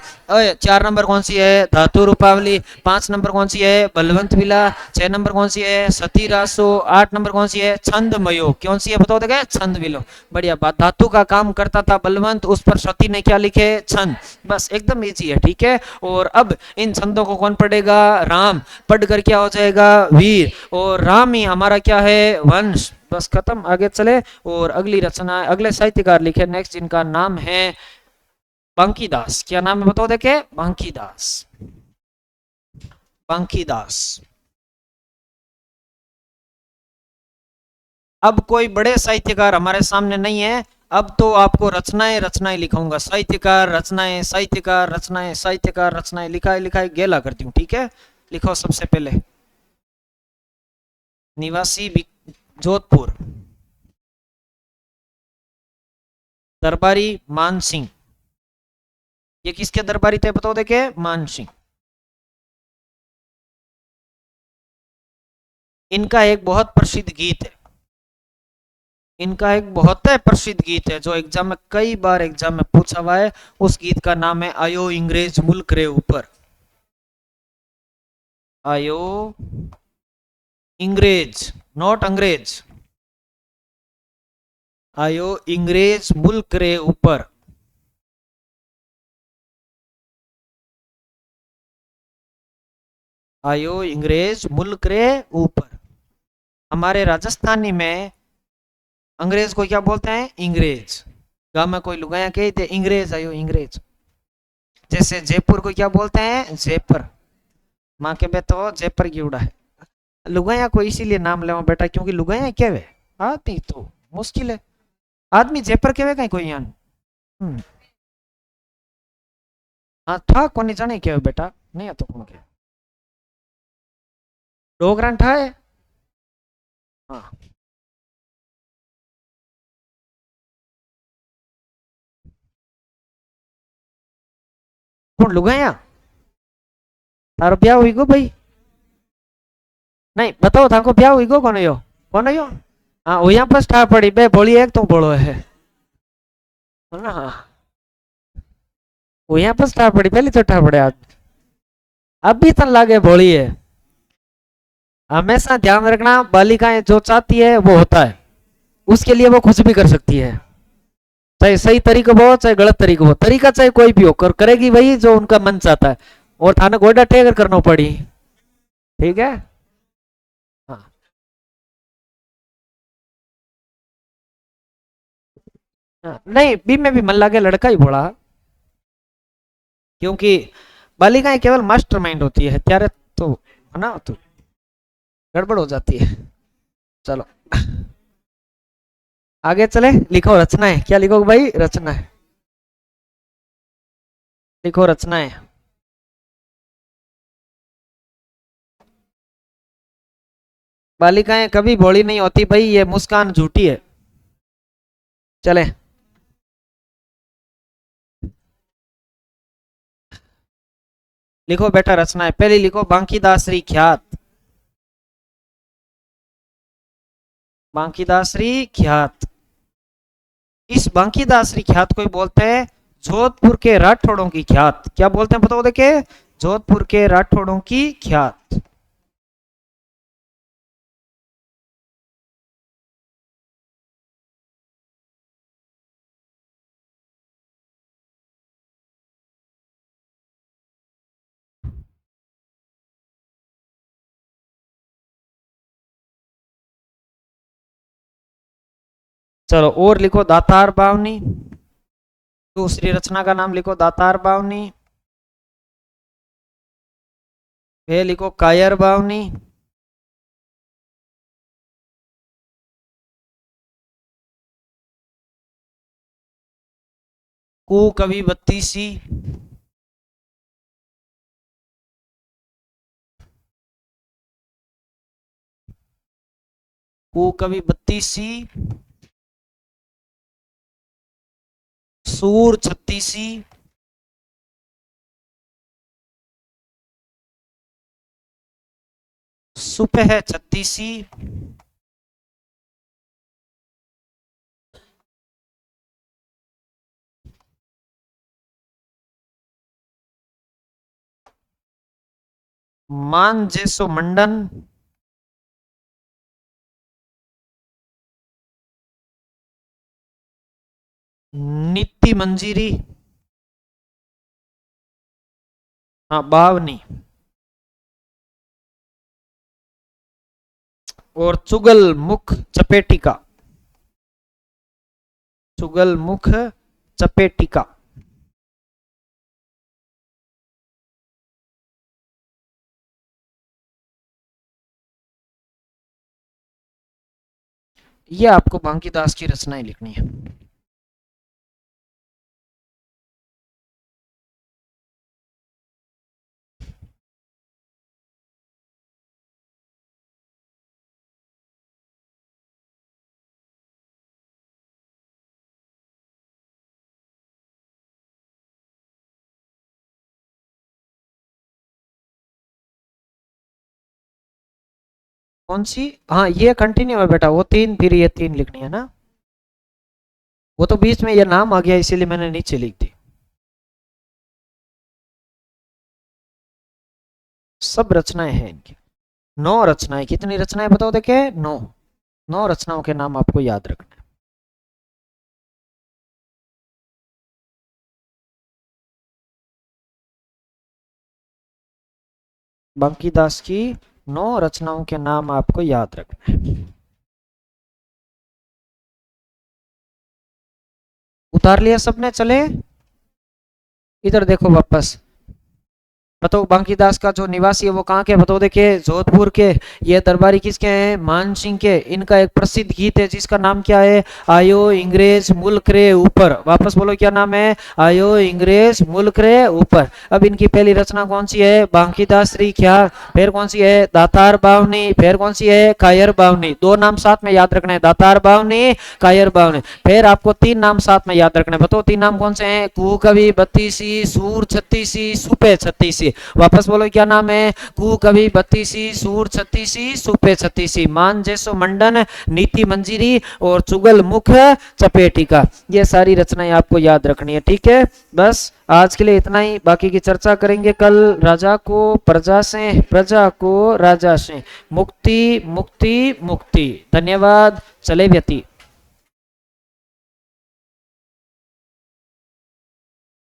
4 नंबर कौन सी है, धातु रूपावली। 5 नंबर कौन सी है, बलवंत विला। 6 नंबर कौन सी है, सती रासो। 8 नंबर कौन सी है, छंदमयो। कौन सी है बताओ, देखे छंद विलो। बढ़िया बात, धातु का काम करता था बलवंत, उस पर सती ने क्या लिखे, छंद। बस एकदम इजी है, ठीक है। और अब इन छंदों को कौन पढ़ेगा, राम। पढ़कर क्या हो जाएगा, वीर। और राम ही हमारा क्या है, वंश। बस खत्म, आगे चले। और अगली रचना, अगले साहित्यकार लिखे नेक्स्ट, जिनका नाम है बांकीदास। क्या नाम है बताओ, देखे बांकीदास, बांकीदास। अब कोई बड़े साहित्यकार हमारे सामने नहीं है, अब तो आपको रचनाएं रचनाएं लिखूंगा, साहित्यकार रचनाएं, साहित्यकार रचनाएं, साहित्यकार रचनाएं, लिखाए लिखाए गेला करती हूँ, ठीक है। लिखो सबसे पहले, निवासी जोधपुर, दरबारी मान सिंह। ये किसके दरबारी थे बताओ, देखे मान सिंह। इनका एक बहुत प्रसिद्ध गीत है, इनका एक बहुत प्रसिद्ध गीत है जो एग्जाम में कई बार एग्जाम में पूछा हुआ है। उस गीत का नाम है आयो इंग्रेज मुल्क रे ऊपर। आयो इंग्रेज, नॉट अंग्रेज, आयो इंग्रेज मुल्क रे ऊपर। आयो इंग्रेज मुल्क रे ऊपर। हमारे राजस्थानी में अंग्रेज को क्या बोलते हैं, इंग्रेज। गांव में कोई लुगाया कहते इंग्रेज आयो इंग्रेज। जैसे जयपुर को क्या बोलते हैं, जयपुर। माँ के बेटो जयपुर की उड़ा है। लुगाया को इसीलिए नाम ले बेटा क्योंकि लुगाया क्या है, आदमी तो मुश्किल है। आदमी जयपुर के कहीं कोई यहाँ। हाँ था कोनी जाने क्या बेटा, नहीं तो कौन के डोगरान था है। हाँ कौन लुगाया, तारो ब्याह हुई गो भाई। नहीं बताओ थाको ब्याह हुई गो, कौन यो। हाँ वो यहाँ पर ठा पड़ी बे बोली एक तो बोलो है ना। हाँ वो यहाँ पर ठा पड़ी, पहली तो ठा पड़े आज। अब भी तन लागे भोली है। हमेशा ध्यान रखना, बालिकाएं जो चाहती है वो होता है, उसके लिए वो कुछ भी कर सकती है। चाहे सही तरीका हो चाहे गलत तरीका हो, तरीका चाहे कोई भी हो, करेगी वही जो उनका मन चाहता है। और थाने गोडा टेकर करना पड़ी, ठीक है। हाँ हाँ, नहीं बी में भी मन लागे लड़का ही बोला, क्योंकि बालिकाएं केवल मास्टर माइंड होती है, त्यारे तो है ना, तो गड़बड़ हो जाती है। चलो आगे चले, लिखो रचनाएं। क्या लिखोगे भाई, रचनाएं लिखो, रचनाएं। बालिकाएं कभी भोली नहीं होती भाई, ये मुस्कान झूठी है। चले, लिखो बेटा रचनाएं। पहले लिखो बांकीदासरी ख्यात, बांकीदासरी ख्यात। इस बांकीदासरी ख्यात को बोलते हैं जोधपुर के राठौड़ों की ख्यात। क्या बोलते हैं बताओ, देखे जोधपुर के राठौड़ों की ख्यात। चलो और लिखो दातार बावनी। दूसरी रचना का नाम लिखो दातार बावनी। वे लिखो कायर बावनी। कु कवि बत्तीसी। ऊ कवि बत्तीसी, सूर छत्तीसी, सुपह छत्तीसी, मान जैसो मंडन, नीति मंजीरी, हाँ बावनी, और चुगल मुख चपेटिका, चुगल मुख चपेटिका। ये आपको बांकीदास की रचनाएं लिखनी है। कौन सी? हाँ ये कंटिन्यू है बेटा, वो तीन फिर ये तीन लिखनी है ना, वो तो बीच में ये नाम आ गया इसीलिए मैंने नीचे लिख दी। सब रचनाएं हैं इनकी, 9 रचनाएं। कितनी रचनाएं बताओ देखे? 9। 9 रचनाओं के नाम आपको याद रखना है। बांकीदास की 9 रचनाओं के नाम आपको याद रखना है। उतार लिया सबने? चले इधर देखो वापस, बताओ बांकीदास का जो निवासी है वो कहाँ के? बताओ देखिए, जोधपुर के। ये दरबारी किसके हैं? मान सिंह के। इनका एक प्रसिद्ध गीत है जिसका नाम क्या है? आयो इंग्रेज मुल्क रे ऊपर। वापस बोलो क्या नाम है? आयो इंग्रेज मुल्क रे ऊपर। अब इनकी पहली रचना कौन सी है? बांकीदास श्री क्या। फिर कौन सी है? दातार बावनी। फिर कौन सी है? कायर बावनी। 2 नाम साथ में याद रखना है, दातार बावनी, कायर बावनी। फिर आपको 3 नाम साथ में याद रखना है। बताओ 3 नाम कौन से हैं? कू कवि बत्तीसी, सूर छत्तीसी, सुपे छत्तीसी। वापस बोलो क्या नाम है? कू कवि बत्तीसी, सूर छत्तीसी, सुपे छत्तीसी, मान जैसो मंडन, नीति मंजीरी और चुगल मुख चपेटिका। ये सारी रचनाएं आपको याद रखनी है, ठीक है। बस आज के लिए इतना ही, बाकी की चर्चा करेंगे कल। राजा को प्रजा से, प्रजा को राजा से, मुक्ति मुक्ति मुक्ति। धन्यवाद। चले व्यती।